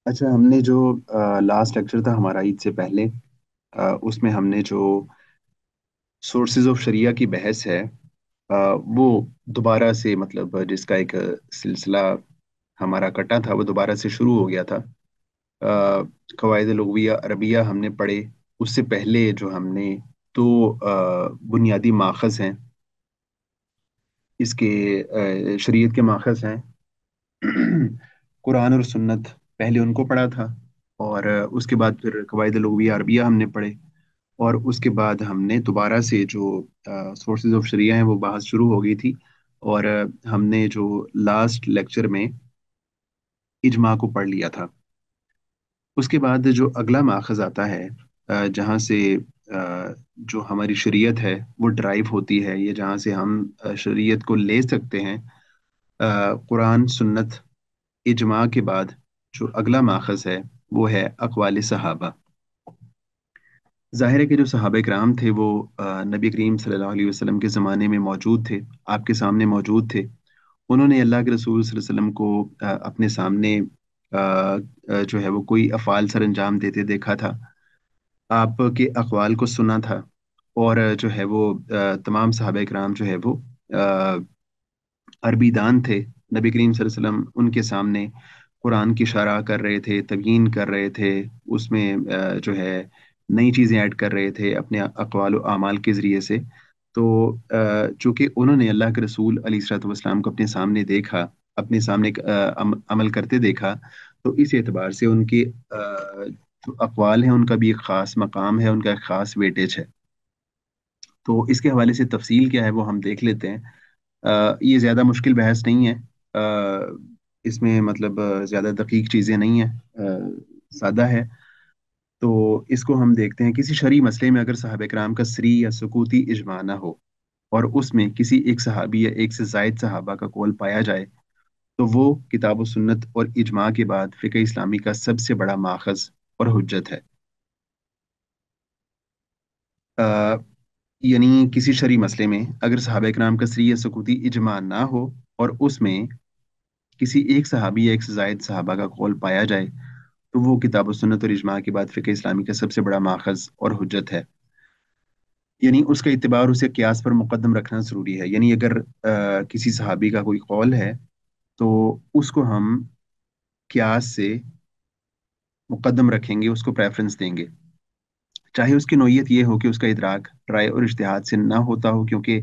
اچھا، ہم نے جو لاسٹ لیکچر تھا ہمارا عید سے پہلے، اس میں ہم نے جو سورسز آف شریعہ کی بحث ہے، آ، وہ دوبارہ سے مطلب جس کا ایک سلسلہ ہمارا کٹا تھا وہ دوبارہ سے شروع ہو گیا تھا۔ آ، قواعد لغویہ عربیہ ہم نے پڑھے۔ اس سے پہلے جو ہم نے تو بنیادی ماخذ ہیں اس کے، شریعت کے ماخذ ہیں قرآن اور سنت، پہلے ان کو پڑھا تھا، اور اس کے بعد پھر قواعد لغویہ عربیہ ہم نے پڑھے، اور اس کے بعد ہم نے دوبارہ سے جو سورسز آف شریعہ ہیں وہ بحث شروع ہو گئی تھی، اور ہم نے جو لاسٹ لیکچر میں اجماع کو پڑھ لیا تھا۔ اس کے بعد جو اگلا ماخذ آتا ہے، جہاں سے جو ہماری شریعت ہے وہ ڈرائیو ہوتی ہے، یہ جہاں سے ہم شریعت کو لے سکتے ہیں، قرآن سنت اجماع کے بعد جو اگلا ماخذ ہے وہ ہے اقوال صحابہ۔ ظاہر ہے کہ جو صحابہ کرام تھے وہ نبی کریم صلی اللہ علیہ وسلم کے زمانے میں موجود تھے، آپ کے سامنے موجود تھے۔ انہوں نے اللہ کے رسول صلی اللہ علیہ وسلم کو اپنے سامنے جو ہے وہ کوئی افعال سر انجام دیتے دیکھا تھا، آپ کے اقوال کو سنا تھا، اور جو ہے وہ تمام صحابہ کرام جو ہے وہ آ، عربی دان تھے۔ نبی کریم صلی اللہ علیہ وسلم ان کے سامنے قرآن کی شرح کر رہے تھے، تبیین کر رہے تھے، اس میں جو ہے نئی چیزیں ایڈ کر رہے تھے اپنے اقوال و اعمال کے ذریعے سے۔ تو چونکہ انہوں نے اللہ کے رسول علیہ الصلوۃ والسلام کو اپنے سامنے دیکھا، اپنے سامنے عمل کرتے دیکھا، تو اس اعتبار سے ان کے جو اقوال ہیں ان کا بھی ایک خاص مقام ہے، ان کا ایک خاص ویٹیج ہے۔ تو اس کے حوالے سے تفصیل کیا ہے وہ ہم دیکھ لیتے ہیں۔ یہ زیادہ مشکل بحث نہیں ہے، اس میں مطلب زیادہ دقیق چیزیں نہیں ہیں، سادہ ہے۔ تو اس کو ہم دیکھتے ہیں، کسی شرعی مسئلے میں اگر صحابہ کرام کا صریح یا سکوتی اجماع نہ ہو، اور اس میں کسی ایک صحابی یا ایک سے زائد صحابہ کا قول پایا جائے، تو وہ کتاب و سنت اور اجماع کے بعد فقہ اسلامی کا سب سے بڑا ماخذ اور حجت ہے۔ آ، یعنی کسی شرعی مسئلے میں اگر صحابہ کرام کا صریح یا سکوتی اجماع نہ ہو، اور اس میں کسی ایک صحابی یا ایک سے زائد صحابہ کا قول پایا جائے، تو وہ کتاب و سنت اور اجماع کے بعد فقہ اسلامی کا سب سے بڑا ماخذ اور حجت ہے۔ یعنی اس کا اتباع اور اسے قیاس پر مقدم رکھنا ضروری ہے۔ یعنی اگر کسی صحابی کا کوئی قول ہے تو اس کو ہم قیاس سے مقدم رکھیں گے، اس کو پریفرنس دیں گے، چاہے اس کی نوعیت یہ ہو کہ اس کا ادراک رائے اور اجتہاد سے نہ ہوتا ہو، کیونکہ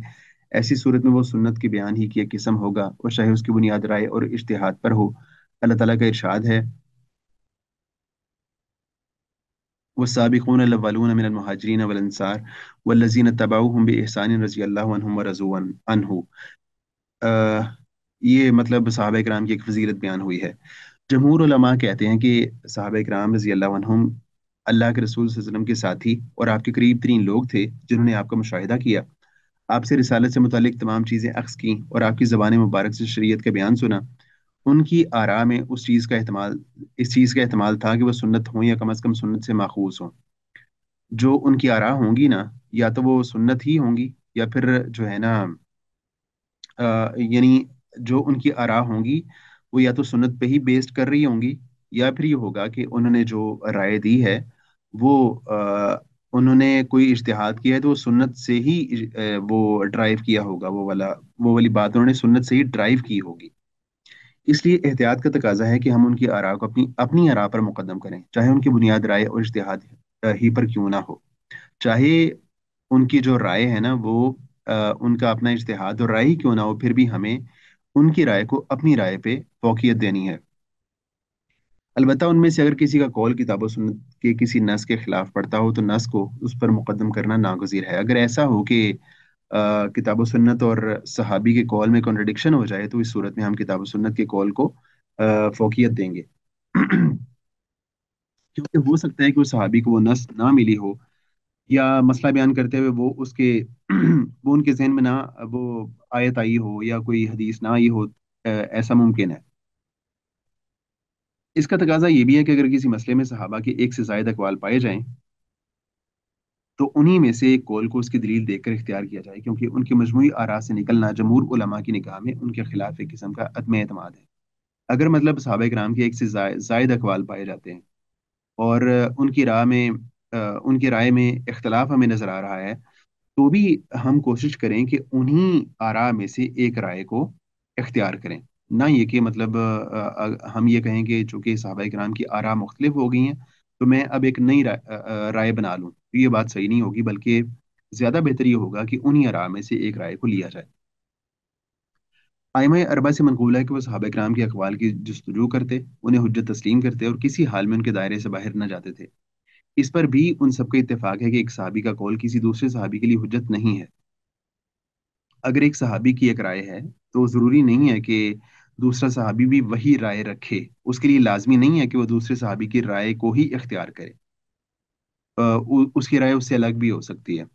ایسی صورت میں وہ سنت کے بیان ہی کی ایک قسم ہوگا، اور چاہے اس کی بنیاد رائے اور اجتہاد پر ہو۔ اللہ تعالیٰ کا ارشاد ہے، والسابقون الاولون من المهاجرين والانصار والذين اتبعوهم بإحسان رضی اللہ عنہم ورضوا عنہ۔ آہ، یہ مطلب صحابہ کرام کی ایک فضیلت بیان ہوئی ہے۔ جمہور علماء کہتے ہیں کہ صحابہ کرام رضی اللہ عنہم اللہ کے رسول صلی اللہ علیہ وسلم کے ساتھی اور آپ کے قریب ترین لوگ تھے، جنہوں نے آپ کا مشاہدہ کیا، آپ سے رسالت سے متعلق تمام چیزیں اخذ کیں، اور آپ کی زبان مبارک سے شریعت کا بیان سنا۔ ان کی آراء میں اس چیز کا احتمال تھا کہ وہ سنت ہوں یا کم از کم سنت سے ماخوذ ہوں۔ جو ان کی آراء ہوں گی نا، یا تو وہ سنت ہی ہوں گی، یا پھر جو ہے نا یعنی جو ان کی آراء ہوں گی وہ یا تو سنت پہ ہی بیسڈ کر رہی ہوں گی، یا پھر یہ ہوگا کہ انہوں نے جو رائے دی ہے وہ انہوں نے کوئی اجتہاد کیا ہے تو وہ سنت سے ہی وہ ڈرائیو کیا ہوگا، وہ والی بات انہوں نے سنت سے ہی ڈرائیو کی ہوگی۔ اس لیے احتیاط کا تقاضا ہے کہ ہم ان کی آراء کو اپنی اپنی آراء پر مقدم کریں، چاہے ان کی بنیاد رائے اور اجتہاد ہی پر کیوں نہ ہو۔ چاہے ان کی جو رائے ہے نا وہ ان کا اپنا اجتہاد اور رائے ہی کیوں نہ ہو، پھر بھی ہمیں ان کی رائے کو اپنی رائے پہ فوقیت دینی ہے۔ البتہ ان میں سے اگر کسی کا قول کتاب و سنت کے کسی نص کے خلاف پڑتا ہو تو نص کو اس پر مقدم کرنا ناگزیر ہے۔ اگر ایسا ہو کہ کتاب و سنت اور صحابی کے قول میں کنٹرڈکشن ہو جائے، تو اس صورت میں ہم کتاب و سنت کے قول کو فوقیت دیں گے کیونکہ ہو سکتا ہے کہ اس صحابی کو وہ نص نہ ملی ہو، یا مسئلہ بیان کرتے ہوئے وہ اس کے وہ ان کے ذہن میں نہ وہ آیت آئی ہو یا کوئی حدیث نہ آئی ہو، ایسا ممکن ہے۔ اس کا تقاضا یہ بھی ہے کہ اگر کسی مسئلے میں صحابہ کے ایک سے زائد اقوال پائے جائیں تو انہی میں سے ایک قول کو اس کی دلیل دیکھ کر اختیار کیا جائے، کیونکہ ان کی مجموعی آراء سے نکلنا جمہور علماء کی نگاہ میں ان کے خلاف ایک قسم کا عدم اعتماد ہے۔ अगर मतलब सहाबा किराम के एक से जायद अकवाल पाए जाते हैं और उनकी राय में इख्तलाफ हमें नजर आ रहा है, तो भी हम कोशिश करें कि उन्हीं आरा में से एक राय को इख्तियार करें। ना ये कि मतलब हम ये कहें कि चूंकि सहाबा किराम की आरा मुख्तलिफ हो गई हैं, तो मैं अब एक नई राय बना लूं, तो ये बात सही नहीं होगी, बल्कि ज्यादा बेहतर ये होगा कि उन्हीं आरा में से एक राय को लिया जाए। आइमा अरबा से मनकूल है कि वो सहाबा किराम के अकवाल की जस्तजू करते, उन्हें हुज्जत तस्लीम करते और किसी हाल में उनके दायरे से बाहर न जाते थे। इस पर भी उन सबका इत्तेफाक है कि एक सहाबी का कौल किसी दूसरे सहाबी के लिए हुज्जत नहीं है। अगर एक सहाबी की एक राय है, तो ज़रूरी नहीं है कि दूसरा सहाबी भी वही राय रखे। उसके लिए लाज़मी नहीं है कि वो दूसरे सहाबी की राय को ही इख्तियार करे। उसकी राय उससे अलग भी हो सकती है।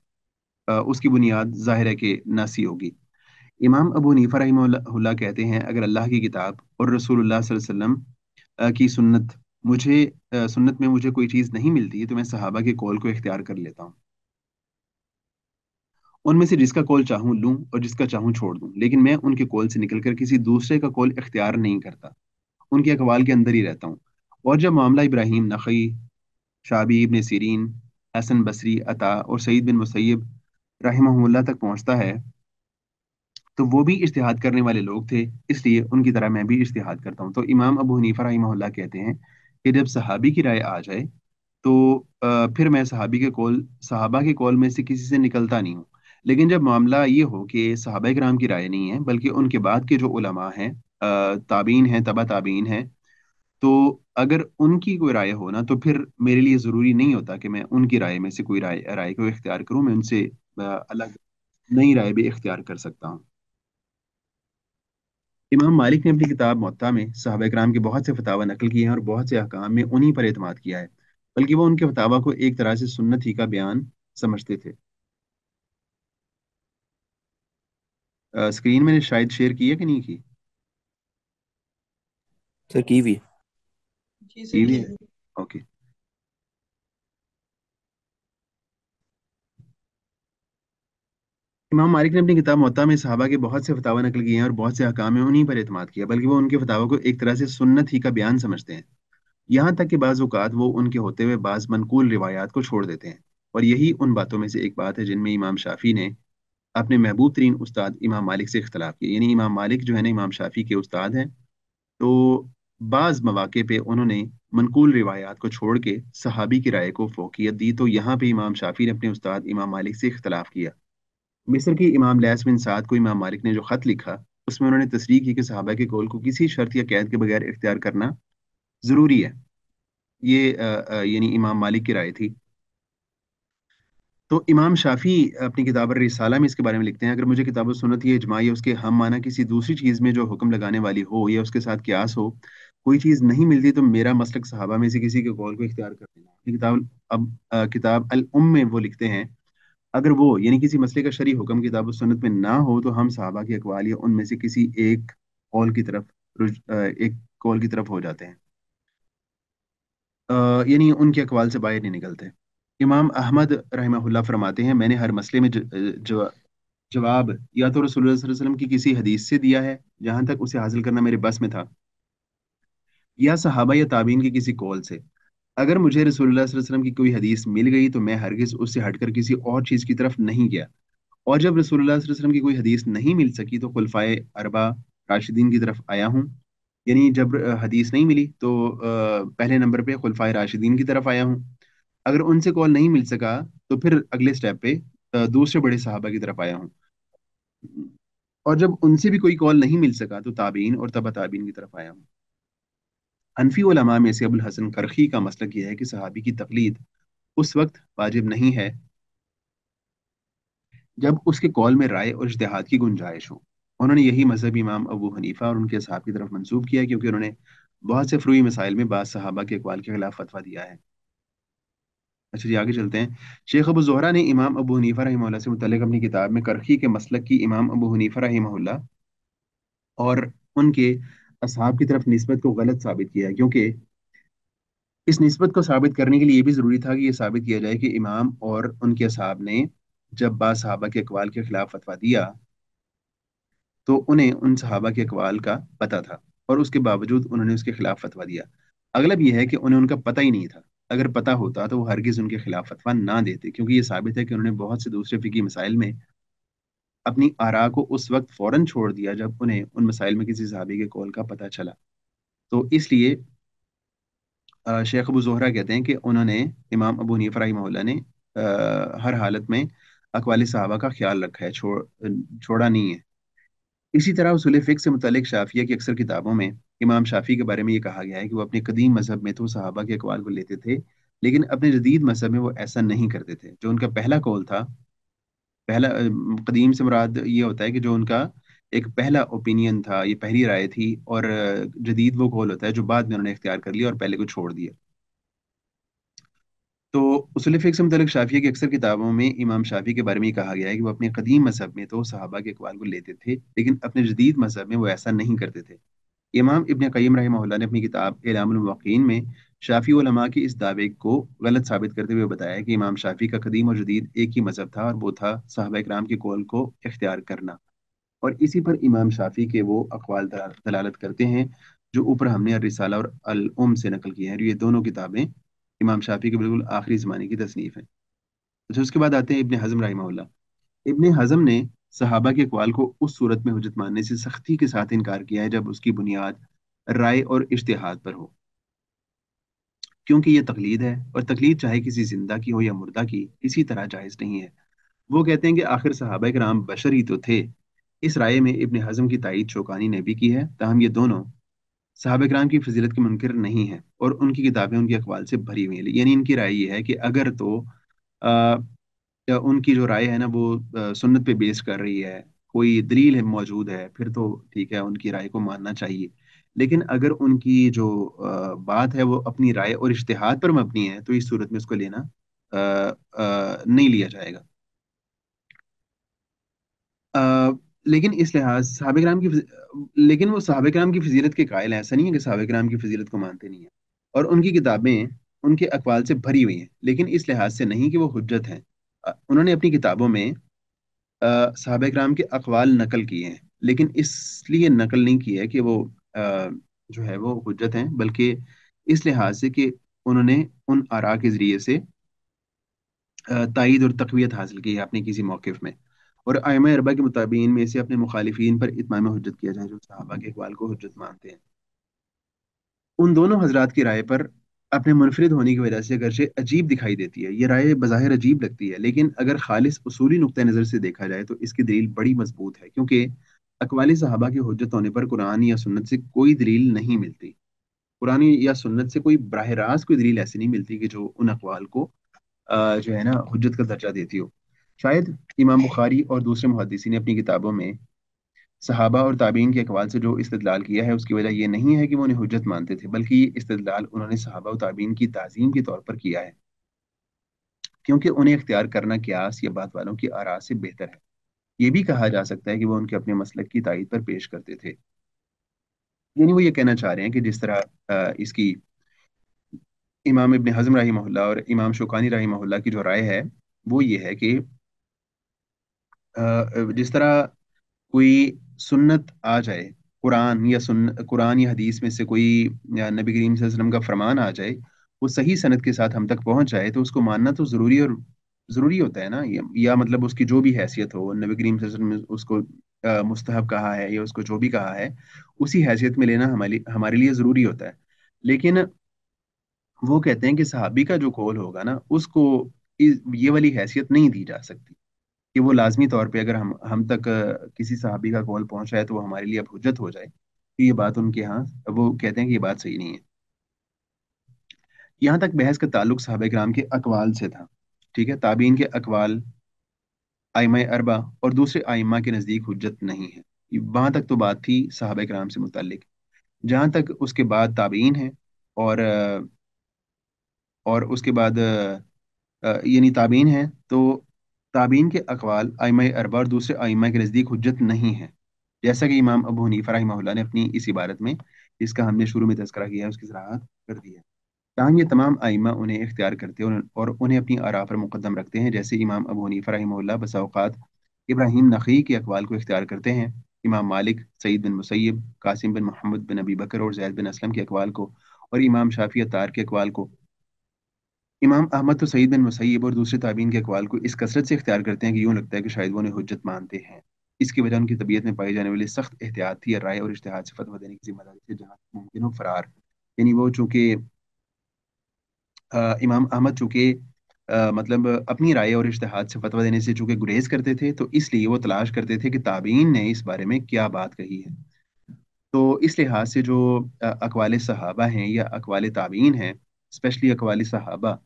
उसकी बुनियाद ज़ाहिर है कि नासी होगी। इमाम अबू हनीफा रहिमहुल्लाह कहते हैं, अगर अल्लाह की किताब और रसूलुल्लाह सल्लल्लाहु अलैहि वसल्लम की सुन्नत में मुझे कोई चीज़ नहीं मिलती, तो मैं सहाबा के कौल को इख्तियार कर लेता हूँ। उनमें से जिसका कौल चाहूँ लूँ और जिसका चाहूँ छोड़ दूँ, लेकिन मैं उनके कौल से निकलकर किसी दूसरे का कौल इख्तियार नहीं करता। उनके अक़वाल के अंदर ही रहता हूँ। और जब मामला इब्राहीम नख़ई, शाबी इब्न सीरीन, हसन बसरी, अता और सईद बिन मुसय्यब रहमहुल्लाह तक पहुँचता है, तो वो भी इज्तिहाद करने वाले लोग थे, इसलिए उनकी तरह मैं भी इज्तिहाद करता हूँ। तो इमाम अबू हनीफा रहमहुल्लाह कहते हैं कि जब सहाबी की राय आ जाए, तो फिर मैं सहाबा के कौल में से किसी से निकलता नहीं हूँ। लेकिन जब मामला ये हो कि सहाबा किराम की राय नहीं है, बल्कि उनके बाद के जो उलमा हैं, ताबीन हैं, तबा ताबीन हैं, तो अगर उनकी कोई राय हो ना, तो फिर मेरे लिए ज़रूरी नहीं होता कि मैं उनकी राय में से कोई राय राय को इख्तियार करूँ। मैं उनसे अलग नई राय भी इख्तियार कर सकता हूँ। इमाम मालिक ने अपनी किताब मुअत्ता में सहाबा किराम के बहुत से फतावा नकल किए हैं और बहुत से अहकाम में उन्हीं पर एतमाद किया है, बल्कि वो उनके फतावा को एक तरह से सुन्नत ही का बयान समझते थे। स्क्रीन मैंने शायद शेयर की है कि नहीं की? सर की भी। की भी है। ओके। इमाम मालिक ने अपनी किताब मुअत्ता में सहाबा के बहुत से फतावा नकल किए हैं और बहुत से अहकाम में उन्हीं पर एतमाद किया, बल्कि वो उनके फतावा को एक तरह से सुन्नत ही का बयान समझते हैं। यहाँ तक कि बाज़ औक़ात वो उनके होते हुए बाज़ मनकूल रिवायात को छोड़ देते हैं। और यही उन बातों में से एक बात है जिनमें इमाम शाफी ने अपने महबूब तरीन उस्ताद इमाम मालिक से इख्तलाफ किया। यानी इमाम मालिक जो है ना, इमाम शाफी के उस्ताद हैं। तो बाज़ मौके पे उन्होंने मनकूल रिवायात को छोड़ के सहाबी की राय को फ़ौक़ियत दी। तो यहाँ पे इमाम शाफी ने अपने उस्ताद इमाम मालिक से इख्तलाफ किया। मिस्र के इमाम लैस बिन साद को इमाम मालिक ने जो ख़त लिखा, उसमें उन्होंने तस्रीह की कि सहाबा के कौल को किसी शर्त या कैद के बगैर इख्तियार करना ज़रूरी है। ये यानी इमाम मालिक की राय थी। तो इमाम शाफी अपनी किताब रिसाला में इसके बारे में लिखते हैं, अगर मुझे किताब सुन्नत या इजमा या उसके हम माना किसी दूसरी चीज़ में जो हुक्म लगाने वाली हो या उसके साथ कियास हो, कोई चीज़ नहीं मिलती, तो मेरा मसलक सहाबा में से किसी के कौल को इख्तियार कर लेना। अपनी किताब अल उम में वो लिखते हैं, अगर वो यानी किसी मसले का शरई हुक्म किताब सुन्नत में ना हो, तो हम सहाबा के अकवाल या उनमें से किसी एक कौल की तरफ हो जाते हैं। यानी उनके अकवाल से बाहर नहीं निकलते। इमाम अहमद रहमहुल्लाह फरमाते हैं, मैंने हर मसले में जवाब या तो रसूलुल्लाह सल्लल्लाहु अलैहि वसल्लम की किसी हदीस से दिया है, जहां तक उसे हासिल करना मेरे बस में था, या सहाबा या ताबीन के किसी कौल से। अगर मुझे रसूलुल्लाह सल्लल्लाहु अलैहि वसल्लम की कोई हदीस मिल गई, तो मैं हरगिज उससे हटकर किसी और चीज़ की तरफ नहीं गया। और जब रसूलुल्लाह सल्लल्लाहु अलैहि वसल्लम की कोई हदीस नहीं मिल सकी, तो खुलफाए अरबा राशिदीन की तरफ आया हूँ। यानी जब हदीस नहीं मिली, तो पहले नंबर पे खुलफाए राशिदीन की तरफ आया हूँ। अगर उनसे कॉल नहीं मिल सका, तो फिर अगले स्टेप पे दूसरे बड़े सहाबा की तरफ आया हूँ। और जब उनसे भी कोई कॉल नहीं मिल सका, तो ताबीन और तबा ताबीन की तरफ आया हूँ। हनफी उलमा में से अबुल हसन करखी का मसलक यह है कि सहाबी की तकलीद उस वक्त वाजिब नहीं है जब उसके कौल में राय और इज्तिहाद की गुंजाइश हो। उन्होंने यही मजहब इमाम अबू हनीफा और उनके असहाब की तरफ मंसूब किया है, क्योंकि उन्होंने बहुत से फ्रूई मसाइल में बाद सहाबा के अकवाल के खिलाफ फतवा दिया है। अच्छा जी, आगे चलते हैं। शेख अबू ज़ोहरा ने इमाम अबू हनीफा रहमहुल्लाह से मुतल्लिक़ अपनी किताब में करखी के मसलक की इमाम अबू हनीफा रहमहुल्लाह और उनके असहाब की तरफ निस्बत को गलत साबित किया है, क्योंकि इस निस्बत को साबित करने के लिए ये भी ज़रूरी था कि ये साबित किया जाए कि इमाम और उनके असहाब ने जब बाद सहाबा के अकवाल के खिलाफ फतवा दिया, तो उन्हें उन सहाबा के अकवाल का पता था। और उसके बावजूद उन्होंने उसके खिलाफ फतवा दिया। अगलब यह है कि उन्हें उनका पता ही नहीं था। अगर पता होता तो वो हरगिज उनके खिलाफ फतवा ना देते, क्योंकि ये साबित है कि उन्होंने बहुत से दूसरे फिकी मसाइल में अपनी आरा को उस वक्त फौरन छोड़ दिया जब उन्हें उन मसाइल में किसी सहाबी के कौल का पता चला। तो इसलिए शेख अबू ज़ोहरा कहते हैं कि उन्होंने, इमाम अबू हनीफा रहमहुल्लाह ने हर हालत में अक़वाल सहाबा का ख्याल रखा है, छोड़ा नहीं है। इसी तरह उसूल फ़िक़्ह से मुतल्लिक़ शाफ़िया की अक्सर किताबों में इमाम शाफ़ी के बारे में ये कहा गया है कि वो अपने कदीम मज़हब में तो सहाबा के अक़वाल को लेते थे, लेकिन अपने जदीद मज़हब में वो ऐसा नहीं करते थे। जो उनका पहला कौल था, पहला कदीम से मुराद ये होता है कि जो उनका एक पहला ओपिनियन था, ये पहली राय थी, और जदीद वो कौल होता है जो बाद में उन्होंने इख्तियार कर लिया और पहले को छोड़ दिया। तो उसूल फ़िक़्ह से मुतल्लिक़ शाफ़िया की अक्सर किताबों में इमाम शाफ़ी के बारे में ये कहा गया है कि वो अपने कदीम मज़हब में तो सहाबा के अक़वाल को लेते थे, लेकिन अपने जदीद मज़हब में वो ऐसा नहीं करते थे। इमाम इब्न क़य्यिम रहमहुल्लाह ने अपनी किताब इलामुल मुवक्क़ीन में शाफ़ी उलमा के इस दावे को गलत साबित करते हुए बताया है कि इमाम शाफ़ी का कदीम और जदीद एक ही मज़हब था, और वो था सहाबा किराम के कौल को इख्तियार करना। और इसी पर इमाम शाफ़ी के वो अक़वाल दलालत करते हैं जो ऊपर हमने रिसाला और अल उम से नकल किए हैं। और ये दोनों किताबें इमाम शाफ़ी के बिल्कुल आखिरी ज़माने की तसनीफ़ हैं। अच्छा, उसके बाद आते हैं इब्न हज़म रहमहुल्लाह। इब्न हज़म ने सहाबा के अक़वाल को उस सूरत में हुज्जत मानने से सख्ती के साथ इनकार किया है जब उसकी बुनियाद राय और इज्तिहाद पर हो, क्योंकि ये तकलीद है, और तकलीद चाहे किसी जिंदा की हो या मुर्दा की, किसी तरह जायज़ नहीं है। वो कहते हैं कि आखिर सहाबा किराम बशर ही तो थे। इस राय में इब्न हज़म की तायीद शौकानी ने भी की है, ताहम ये दोनों सहाबा किराम की फजीलत के मुनकिर नहीं है, और उनकी किताबें उनके अक़वाल से भरी हुई हैं। यानी इनकी राय ये है कि अगर तो अ, उनकी जो राय है ना वो सुन्नत पे बेस कर रही है, कोई दलील है मौजूद है, फिर तो ठीक है, उनकी राय को मानना चाहिए। लेकिन अगर उनकी जो बात है वो अपनी राय और इज्तिहाद पर मबनी है, तो इस सूरत में उसको लेना नहीं लिया जाएगा। अ, लेकिन इस लिहाज लेकिन वो सहाबा किराम की फजीलत के कायल हैं। ऐसा नहीं है कि सहाबा किराम की फजीलत को मानते नहीं हैं, और उनकी किताबें उनके अक़वाल से भरी हुई हैं, लेकिन इस लिहाज से नहीं कि वो हुज्जत हैं। उन्होंने अपनी किताबों में सहाबा किराम के अक़वाल नकल किए हैं, लेकिन इसलिए नकल नहीं की है कि वो जो है वो हुज्जत हैं, बल्कि इस लिहाज से कि उन्होंने उन आरा के ज़रिए से तायीद और तक़वियत हासिल की है अपने किसी मौक़िफ़ में। और अइम्मा अरबा के मुताबिईन में से अपने मुखालिफिन पर इत्माम हुज्जत किया जाए जो सहाबा के अक़वाल को हुज्जत मानते हैं। उन दोनों हज़रात की राय पर अपने मुनफ़रिद होने की वजह से अगरचे अजीब दिखाई देती है। ये राय बज़ाहिर अजीब लगती है, लेकिन अगर ख़ालिस उसूली नुक्ता नज़र से देखा जाए तो इसकी दलील बड़ी मज़बूत है, क्योंकि अक़वाल सहाबा के हुज्जत होने पर कुरान या सुन्नत से कोई दलील नहीं मिलती। कुरान या सुन्नत से कोई बराह रास्त कोई दलील ऐसी नहीं मिलती कि जो उन अक़वाल को जो है ना हुज्जत का दर्जा देती हो। शायद इमाम बुखारी और दूसरे मुहद्दिसीन ने अपनी किताबों में सहाबा और ताबीन के अक़वाल से जो इस्तिदलाल किया है उसकी वजह ये नहीं है कि वो उन्हें हुज्जत मानते थे, बल्कि ये इस्तिदलाल उन्होंने सहाबा और ताबीन की ताज़ीम के तौर पर किया है, क्योंकि उन्हें इख्तियार करना क़ियास या बात वालों की आरा से बेहतर है। ये भी कहा जा सकता है कि वो उनके अपने मसलक की तायीद पर पेश करते थे। यानी वो ये कहना चाह रहे हैं कि जिस तरह इसकी इमाम इब्न हज़म रहिमहुल्लाह और इमाम शौकानी रहिमहुल्लाह की जो राय है, वो ये है कि जिस तरह कोई सुन्नत आ जाए, कुरान या हदीस में से कोई या नबी करीम सल्लल्लाहु अलैहि वसल्लम का फरमान आ जाए, वो सही सनद के साथ हम तक पहुँच जाए, तो उसको मानना तो ज़रूरी होता है ना। या मतलब उसकी जो भी हैसियत हो, नबी करीम सल्लल्लाहु अलैहि वसल्लम ने उसको मुस्तहब कहा है या उसको जो भी कहा है, उसी हैसियत में लेना हमारे लिए ज़रूरी होता है। लेकिन वो कहते हैं कि सहाबी का जो कौल होगा ना, उसको ये वाली हैसियत नहीं दी जा सकती कि वो लाजमी तौर पे अगर हम तक किसी सहाबी का कौल पहुंचा है तो वो हमारे लिए अब हुज्जत हो जाए। तो ये बात उनके यहाँ, वो कहते हैं कि ये बात सही नहीं है। यहाँ तक बहस का ताल्लुक सहाबा किराम के अकवाल से था। ठीक है, ताबीन के अकवाल आइमा अरबा और दूसरे आइमा के नज़दीक हुज्जत नहीं है। वहां तक तो बात थी सहाबा किराम से मुताल्लिक। जहाँ तक उसके बाद ताबीन है, और और उसके बाद यानी ताबीन है, तो ताबीन के अकवाल आइमा अरबा और दूसरे आइमा के नज़दीक हुज्जत नहीं है। जैसा कि इमाम अबू हनीफा रहमहुल्लाह ने अपनी इस इबारत में, इसका हमने शुरू में तज़किरा किया है, उसकी सराहत कर दी है। ताहम ये तमाम आइमा उन्हें इख्तियार करते हैं और उन्हें अपनी आरा पर मुक़द्दम रखते हैं। जैसे इमाम अबू हनीफा रहमहुल्लाह बसा औक़ात इब्राहीम नख़ई के अक़वाल को इख्तियार करते हैं, इमाम मालिक, सईद बिन मुसैब, कासिम बिन मोहम्मद बिन अबी बकर और जैद बिन असलम के अकवाल को, और इमाम शाफी अत्तार के अकवाल को। इमाम अहमद तो सईद बिन मुसैब और दूसरे ताबीन के अकवाल को इस कसरत से इख्तियार करते हैं कि यूं लगता है कि शायद वो उन्हें हुज्जत मानते हैं। इसकी वजह उनकी तबीयत में पाई जाने वाली सख्त एहतियाती राय और इज्तिहाद से फतवा देने की जिम्मेदारी से जहाँ तक मुमकिन हो फरार। यानी वो चूंकि इमाम अहमद चूंकि मतलब अपनी राय और इज्तिहाद से फतवा देने से चूंकि गुरेज करते थे, तो इसलिए वो तलाश करते थे कि ताबीन ने इस बारे में क्या बात कही है। तो इस लिहाज से जो अकवाल सहाबा हैं या अकवाल ताबीन हैं, स्पेशली अकवाल सहाबा,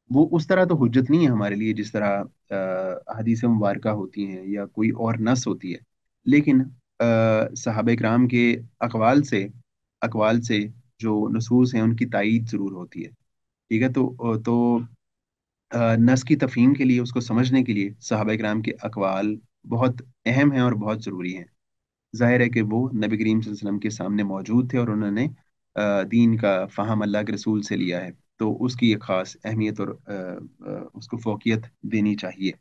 वो उस तरह तो हुज्जत नहीं है हमारे लिए जिस तरह हदीस मुबारका होती हैं या कोई और नस होती है। लेकिन सहाबा इकराम के अकवाल से अकवाल से जो नसूस हैं उनकी तायीद ज़रूर होती है। ठीक है, तो नस की तफहीम के लिए, उसको समझने के लिए सहाबा इकराम के अकवाल बहुत अहम हैं और बहुत ज़रूरी हैं। जाहिर है कि वो नबी करीम सल्लल्लाहु अलैहि वसल्लम के सामने मौजूद थे और उन्होंने दीन का फ़हम अल्लाह के रसूल से लिया है, तो उसकी एक ख़ास अहमियत और उसको फोकियत देनी चाहिए।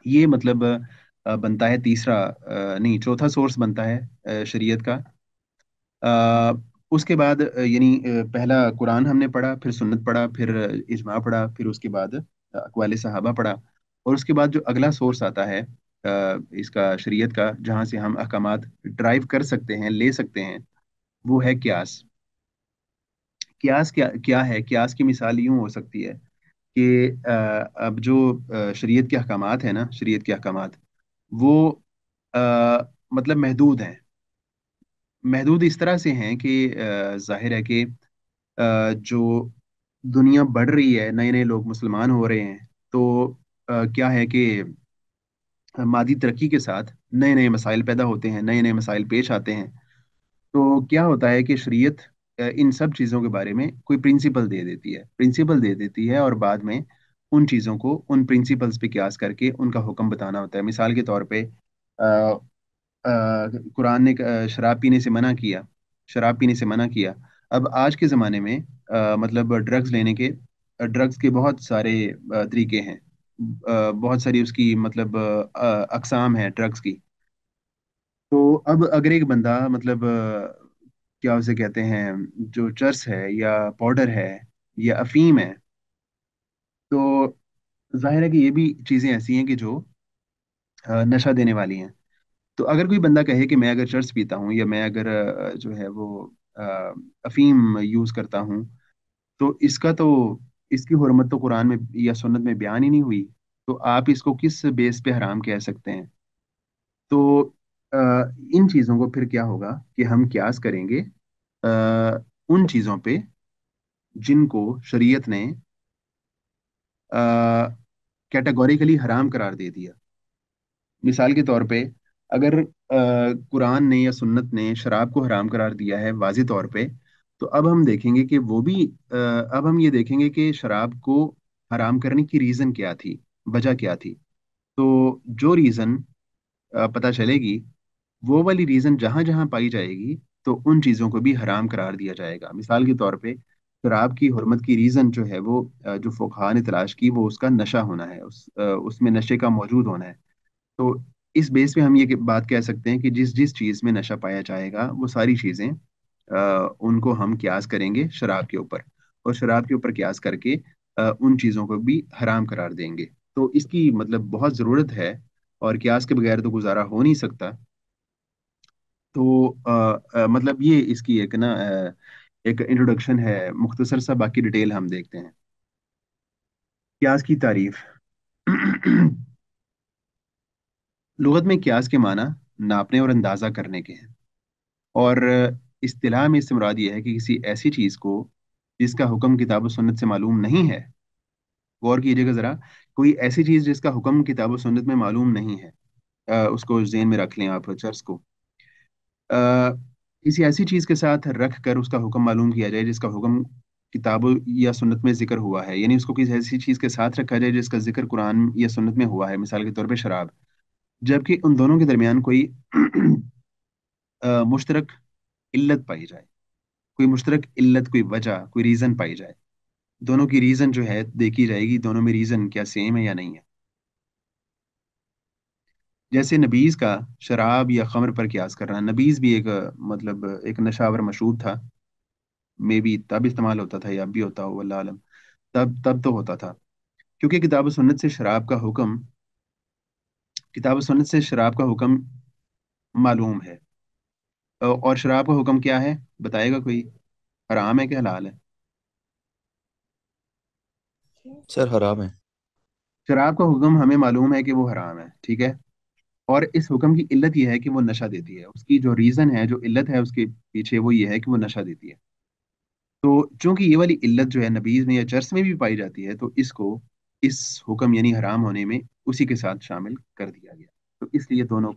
ये मतलब बनता है तीसरा, नहीं, चौथा सोर्स बनता है शरीयत का। अ, उसके बाद यानी पहला कुरान हमने पढ़ा, फिर सुन्नत पढ़ा, फिर इजमा पढ़ा, फिर उसके बाद अक़वाल सहाबा पढ़ा, और उसके बाद जो अगला सोर्स आता है इसका शरीयत का, जहाँ से हम अहकामात ड्राइव कर सकते हैं, ले सकते हैं, वो है क्यास। क्यास क्या क्या है? क्यास की मिसाल यूं हो सकती है कि अब जो शरीयत के अहकामात है ना, शरीयत के अहकामात वो अ, मतलब महदूद हैं। महदूद इस तरह से हैं कि जाहिर है कि जो दुनिया बढ़ रही है, नए नए लोग मुसलमान हो रहे हैं, तो क्या है कि मादी तरक्की के साथ नए नए मसाइल पैदा होते हैं, नए नए मसाइल पेश आते हैं। तो क्या होता है कि शरीयत इन सब चीज़ों के बारे में कोई प्रिंसिपल दे देती है, और बाद में उन चीज़ों को उन प्रिंसिपल्स पे क्यास करके उनका हुक्म बताना होता है। मिसाल के तौर पे कुरान ने शराब पीने से मना किया, शराब पीने से मना किया। अब आज के ज़माने में मतलब ड्रग्स के बहुत सारे तरीके हैं, बहुत सारी उसकी मतलब अकसाम है ड्रग्स की। तो अब अगर एक बंदा मतलब क्या उसे कहते हैं, जो चरस है या पाउडर है या अफीम है, तो जाहिर है कि ये भी चीज़ें ऐसी हैं कि जो नशा देने वाली हैं। तो अगर कोई बंदा कहे कि मैं अगर चर्च पीता हूँ या मैं अगर जो है वो अ, अफीम यूज करता हूँ, तो इसकी हुर्मत तो कुरान में या सुन्नत में बयान ही नहीं हुई। तो आप इसको किस बेस पे हराम कह सकते हैं? तो अ, इन चीज़ों को फिर क्या होगा कि हम क्यास करेंगे उन चीज़ों पे जिनको शरीयत ने कैटेगोरिकली हराम करार दे दिया। मिसाल के तौर पे, अगर कुरान ने या सुन्नत ने शराब को हराम करार दिया है वाज़ी तौर पे, तो अब हम देखेंगे कि अब हम ये देखेंगे कि शराब को हराम करने की रीज़न क्या थी, वजह क्या थी। तो जो रीज़न पता चलेगी, वो वाली रीज़न जहाँ जहाँ पाई जाएगी, तो उन चीज़ों को भी हराम करार दिया जाएगा। मिसाल के तौर पे, शराब की हुर्मत की रीज़न जो है वो जो फुकहा ने तलाश की, वो उसका नशा होना है, उसमें नशे का मौजूद होना है। तो इस बेस पे हम ये बात कह सकते हैं कि जिस जिस चीज़ में नशा पाया जाएगा, वो सारी चीज़ें उनको हम क्यास करेंगे शराब के ऊपर, और शराब के ऊपर क्यास करके उन चीज़ों को भी हराम करार देंगे। तो इसकी मतलब बहुत ज़रूरत है, और क्यास के बगैर तो गुजारा हो नहीं सकता। तो मतलब ये इसकी एक इंट्रोडक्शन है मुख्तसर सा, बाकी डिटेल हम देखते हैं। क्यास की तारीफ। लुगत में क्यास के माना नापने और अंदाज़ा करने के हैं, और इस्तिलाह में इससे मुराद ये है कि किसी ऐसी चीज़ को जिसका हुक्म किताब और सुन्नत से मालूम नहीं है। गौर कीजिएगा ज़रा, कोई ऐसी चीज़ जिसका हुक्म किताब और सुन्नत में मालूम नहीं है, उसको ज़हन में रख लें आप चर्च को। अ, किसी ऐसी चीज़ के साथ रख कर उसका हुक्म मालूम किया जाए जिसका हुक्म किताब या सुन्नत में जिक्र हुआ है, यानी उसको किसी ऐसी चीज़ के साथ रखा जाए जिसका जिक्र कुरान या सुन्नत में हुआ है, मिसाल के तौर पे शराब। जबकि उन दोनों के दरमियान कोई मुश्तरक इल्लत पाई जाए, कोई मुश्तरक इल्लत, कोई वजह, कोई रीज़न पाई जाए। दोनों की रीज़न जो है देखी जाएगी, दोनों में रीज़न क्या सेम है या नहीं है। جیسے نبیذ کا شراب یا خمر پر قیاس کرنا، نبیذ بھی ایک مطلب ایک نشاور مشروب تھا، میں بھی تب استعمال ہوتا تھا یا اب بھی ہوتا ہو اللہ عالم، تب تو ہوتا تھا، کیونکہ کتاب و سنت سے شراب کا حکم، کتاب و سنت سے شراب کا حکم معلوم ہے۔ اور شراب کا حکم کیا ہے؟ بتائے گا کوئی؟ حرام ہے کہ حلال ہے؟ سر حرام ہے۔ شراب کا حکم ہمیں معلوم ہے کہ وہ حرام ہے، ٹھیک ہے؟ اور اس حکم کی علت یہ ہے کہ وہ نشہ دیتی ہے، اس کی جو ریزن ہے، جو علت ہے اس کے پیچھے، وہ یہ ہے کہ وہ نشہ دیتی ہے۔ تو چونکہ یہ والی علت جو ہے نبیذ میں یا چرس میں بھی پائی جاتی ہے، تو اس کو اس حکم یعنی حرام ہونے میں اسی کے ساتھ شامل کر دیا گیا، تو اس لیے دونوں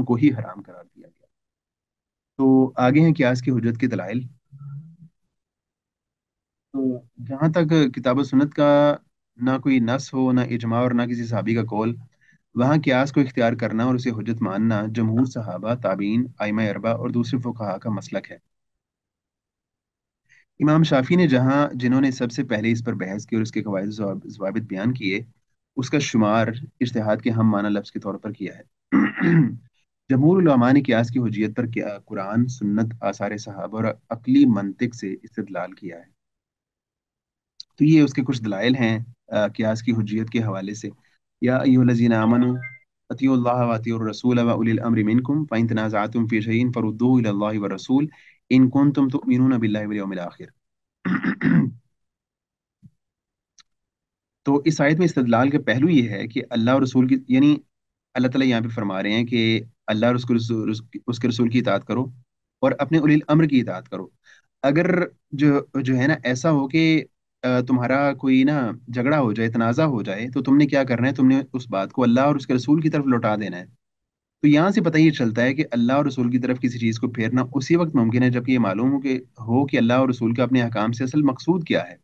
کو ہی حرام قرار دیا گیا۔ تو آگے ہیں قیاس کی حجت کے دلائل۔ تو جہاں تک کتاب و سنت کا نہ کوئی نص ہو، نہ اجماع اور نہ کسی صحابی کا قول، وہاں قیاس کو اختیار کرنا اور اسے حجت ماننا جمہور صحابہ، تابعین، ائمہ اربعہ اور دوسرے فقہا کا مسلک ہے۔ امام شافی نے جنہوں نے سب سے پہلے اس پر بحث کی اور اس کے قواعد و ضوابط بیان کیے، اس کا شمار اجتہاد کے ہم معنی لفظ کے طور پر کیا ہے۔ جمہور علماء نے قیاس کی حجیت پر کیا قرآن، سنت، آثار صحابہ اور عقلی منطق سے استدلال کیا ہے۔ تو یہ اس کے کچھ دلائل ہیں قیاس کی حجیت کے حوالے سے۔ یا ایھا الذین آمنوا اطیعوا اللہ واطیعوا الرسول واولی الامر منکم فان تنازعتم فی شیء فردوه الی اللہ والرسول ان کنتم تؤمنون باللہ والیوم الآخر۔ تو اس آیت میں استدلال کا پہلو یہ ہے کہ اللہ اور رسول کی، یعنی اللہ تعالیٰ یہاں پہ فرما رہے ہیں کہ اللہ اور اس کے رسول کی اطاعت کرو اور اپنے اولی الامر کی اطاعت کرو۔ اگر جو ہے نا ایسا ہو کہ تمہارا کوئی نا جھگڑا ہو جائے، تنازع ہو جائے، تو تم نے کیا کرنا ہے؟ تم نے اس بات کو اللہ اور اس کے رسول کی طرف لوٹا دینا ہے۔ تو یہاں سے پتہ یہ چلتا ہے کہ اللہ اور رسول کی طرف کسی چیز کو پھیرنا اسی وقت ممکن ہے جب کہ یہ معلوم ہو کہ اللہ اور رسول کا اپنے حکام سے اصل مقصود کیا ہے،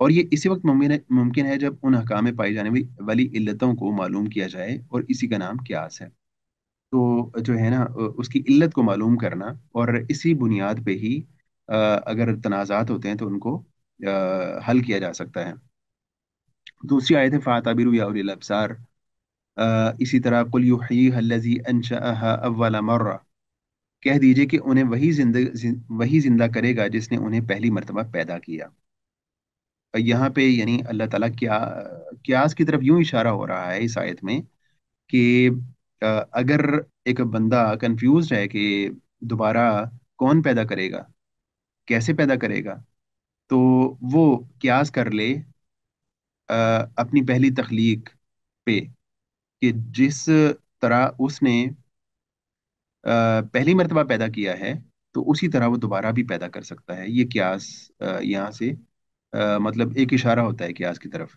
اور یہ اسی وقت ممکن ہے جب ان حکام میں پائی جانے والی علتوں کو معلوم کیا جائے، اور اسی کا نام قیاس ہے۔ تو جو ہے نا اس کی علت کو معلوم کرنا، اور اسی بنیاد پہ ہی اگر تنازعات ہوتے ہیں تو ان کو حل کیا جا سکتا ہے۔ دوسری آیت ہے فَاعْتَبِرُوا يَا أُولِي الْأَبْصَارِ۔ اسی طرح قُلْ يُحْيِيهَا الَّذِي أَنشَأَهَا أَوَّلَ مَرَّةٍ، کہہ دیجئے کہ انہیں وہی زندہ کرے گا جس نے انہیں پہلی مرتبہ پیدا کیا۔ یہاں پہ یعنی اللہ تعالیٰ کیا قیاس کی طرف یوں اشارہ ہو رہا ہے اس آیت میں کہ اگر ایک بندہ کنفیوزڈ ہے کہ دوبارہ کون پیدا کرے گا، کیسے پیدا کرے گا، تو وہ قیاس کر لے اپنی پہلی تخلیق پہ، کہ جس طرح اس نے پہلی مرتبہ پیدا کیا ہے، تو اسی طرح وہ دوبارہ بھی پیدا کر سکتا ہے۔ یہ قیاس یہاں سے مطلب ایک اشارہ ہوتا ہے قیاس کی طرف۔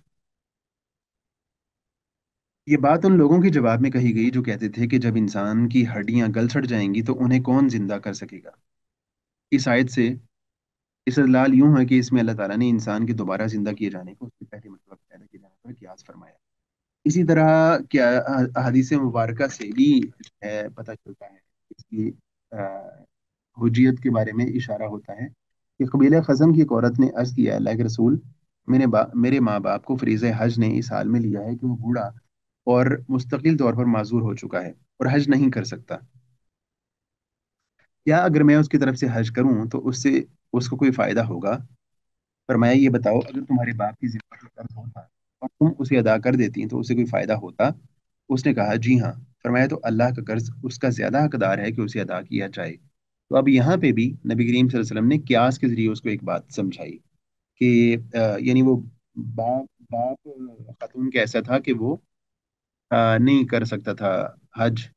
یہ بات ان لوگوں کے جواب میں کہی گئی جو کہتے تھے کہ جب انسان کی ہڈیاں گل سڑ جائیں گی تو انہیں کون زندہ کر سکے گا۔ اس آیت سے استدلال یوں ہے کہ اس میں اللہ تعالیٰ نے انسان کے دوبارہ زندہ کیے جانے کو اس کے پہلی مرتبہ پیدا کیے جانے پر قیاس فرمایا۔ اسی طرح کیا احادیث مبارکہ سے بھی پتہ چلتا ہے، اس کی حجیت کے بارے میں اشارہ ہوتا ہے کہ قبیلہ خزم کی ایک عورت نے عرض کیا، اللہ کے رسول، میرے ماں باپ کو فریضہ حج نے اس حال میں لیا ہے کہ وہ بوڑھا اور مستقل طور پر معذور ہو چکا ہے اور حج نہیں کر سکتا، کیا اگر میں اس کی طرف سے حج کروں تو اس کو کوئی فائدہ ہوگا؟ فرمایا یہ بتاؤ، اگر تمہارے باپ کی ذمہ پر قرض ہوتا اور تم اسے ادا کر دیتی تو اسے کوئی فائدہ ہوتا؟ اس نے کہا جی ہاں۔ فرمایا تو اللہ کا قرض اس کا زیادہ حقدار ہے کہ اسے ادا کیا جائے۔ تو اب یہاں پہ بھی نبی کریم صلی اللہ علیہ وسلم نے قیاس کے ذریعے اس کو ایک بات سمجھائی کہ یعنی وہ باپ خاتون کا ایسا تھا کہ وہ نہیں کر سکتا تھا حج،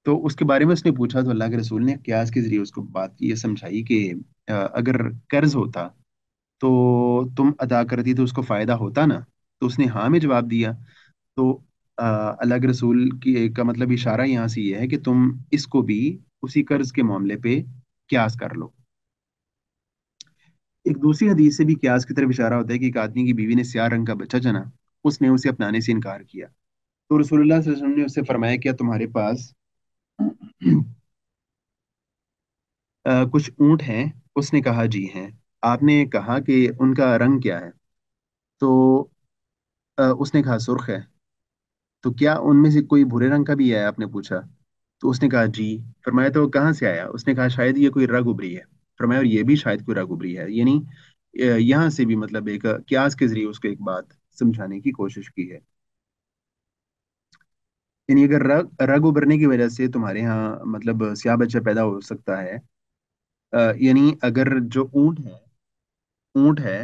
تو اس کے بارے میں اس نے پوچھا، تو اللہ کے رسول نے قیاس کے ذریعے اس کو بات کی یہ سمجھائی کہ اگر قرض ہوتا تو تم ادا کرتی تو اس کو فائدہ ہوتا نا؟ تو اس نے ہاں میں جواب دیا۔ تو اللہ کے رسول کی کا مطلب اشارہ یہاں سے یہ ہے کہ تم اس کو بھی اسی قرض کے معاملے پہ قیاس کر لو۔ ایک دوسری حدیث سے بھی قیاس کی طرف اشارہ ہوتا ہے کہ ایک آدمی کی بیوی نے سیاہ رنگ کا بچہ جنا، اس نے اسے اپنانے سے انکار کیا، تو رسول اللہ صلی اللہ علیہ وسلم نے اس سے فرمایا کیا تمہارے پاس کچھ اونٹ ہیں؟ اس نے کہا جی ہیں۔ آپ نے کہا کہ ان کا رنگ کیا ہے؟ تو اس نے کہا سرخ ہے۔ तो क्या उनमें से कोई भूरे रंग का भी है, आपने पूछा। तो उसने कहा जी। फरमाया तो कहाँ से आया? उसने कहा शायद ये कोई रग उभरी है। फरमाया और ये भी शायद कोई रग उभरी है, यानी यहाँ से भी मतलब एक कियास के जरिए उसको एक बात समझाने की कोशिश की है। यानी अगर रग रग उभरने की वजह से तुम्हारे यहाँ मतलब स्याह बच्चा पैदा हो सकता है, यानी अगर जो ऊंट है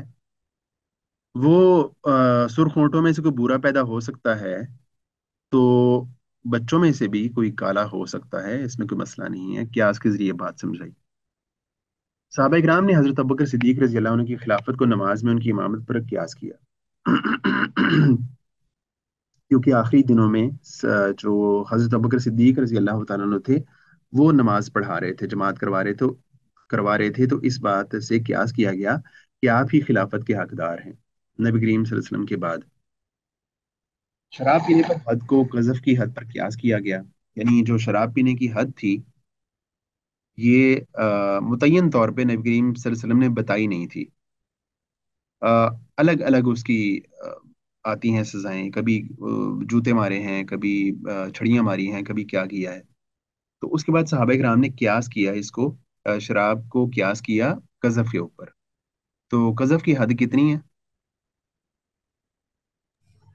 वो सुर्ख ऊंटों में से कोई बूरा पैदा हो सकता है, तो बच्चों में से भी कोई काला हो सकता है, इसमें कोई मसला नहीं है। कियास के जरिए बात समझाई। साहबा इकराम ने हजरत अबू बकर सिद्दीक रजी अल्लाह अन्हु की खिलाफत को नमाज में उनकी इमामत पर कियास किया। क्योंकि आखिरी दिनों में जो हजरत अबू बकर सिद्दीक रजी अल्लाह तआला अन्हु थे, वो नमाज पढ़ा रहे थे, जमात करवा रहे थे, तो इस बात से कियास किया गया कि आप ही खिलाफत के हकदार हैं नबी करीम सल्लल्लाहु अलैहि वसल्लम के बाद। शराब पीने पर हद को गजफ की हद पर कियास किया गया। यानी जो शराब पीने की हद थी, ये मुतय्यन तौर पे नबी करीम सल्लल्लाहु अलैहि वसल्लम ने बताई नहीं थी। अलग अलग उसकी आती हैं सजाएं, कभी जूते मारे हैं, कभी छड़ियां मारी हैं, कभी क्या किया है। तो उसके बाद सहाबा किराम ने कियास किया इसको, शराब को कियास किया गजफ के ऊपर। तो गजफ की हद कितनी है?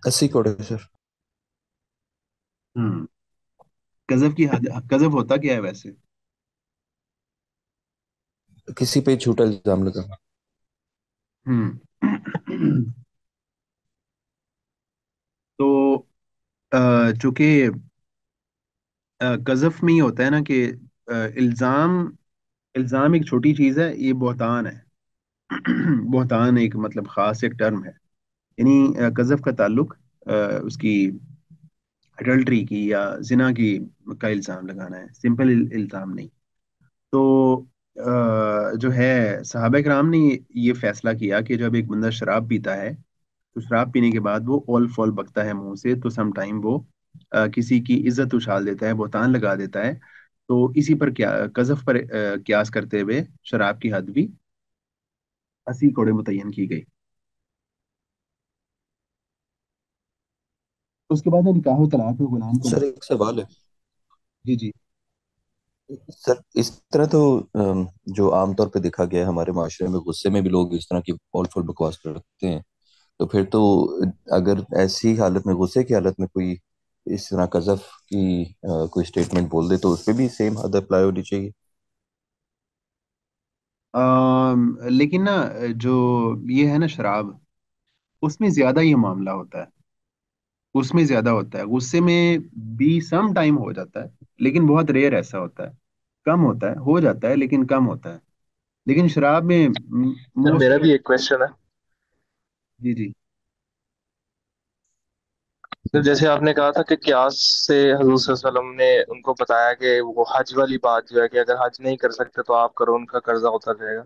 80 कोड़े सर। हम्म। गजफ की हद, गजफ होता क्या है वैसे? किसी पे झूठा इल्जाम लगाना। हम्म। तो चूंकि गजफ में ही होता है ना कि इल्जाम इल्जाम एक छोटी चीज है, ये बहुतान है। बहुतान एक मतलब खास एक टर्म है। यानी गजफ का ताल्लुक उसकी अडल्ट्री की या जिना की का इल्जाम लगाना है, सिंपल इल्जाम नहीं। तो जो है सहाबा कराम ने ये फैसला किया कि जब एक बंदा शराब पीता है, तो शराब पीने के बाद वो ओल फोल बकता है मुंह से, तो सम टाइम वो किसी की इज्जत उछाल देता है, बहुतान लगा देता है। तो इसी पर क्या गजफ पर कियास करते हुए शराब की हद भी 80 कोड़े मुतय्यन की गई। उसके बाद है निकाह तलाक में गुलाम को सर एक सवाल है। जी जी। सर इस तरह तो जो आमतौर पे देखा गया है हमारे माशरे में, गुस्से में भी लोग इस तरह की फॉल फुल बकवास करते हैं। तो फिर तो अगर ऐसी हालत में, गुस्से की हालत में कोई इस तरह कजफ की कोई स्टेटमेंट बोल दे, तो उस पे भी सेम हद अप्लाई होनी चाहिए। लेकिन ना जो ये है ना शराब, उसमें ज्यादा ये मामला होता है। उसमें ज्यादा होता है, गुस्से में भी सम टाइम हो जाता है, लेकिन बहुत रेयर ऐसा होता है। कम होता है, हो जाता है लेकिन कम होता है। लेकिन शराब में सर मोस्ट। मेरा भी एक क्वेश्चन है। जी जी। सर जैसे आपने कहा था कि क्यास से हजूर सल्लल्लाहु अलैहि वसल्लम ने उनको बताया कि वो हज वाली बात जो है कि अगर हज नहीं कर सकते तो आप करो, उनका कर्जा उतर जाएगा।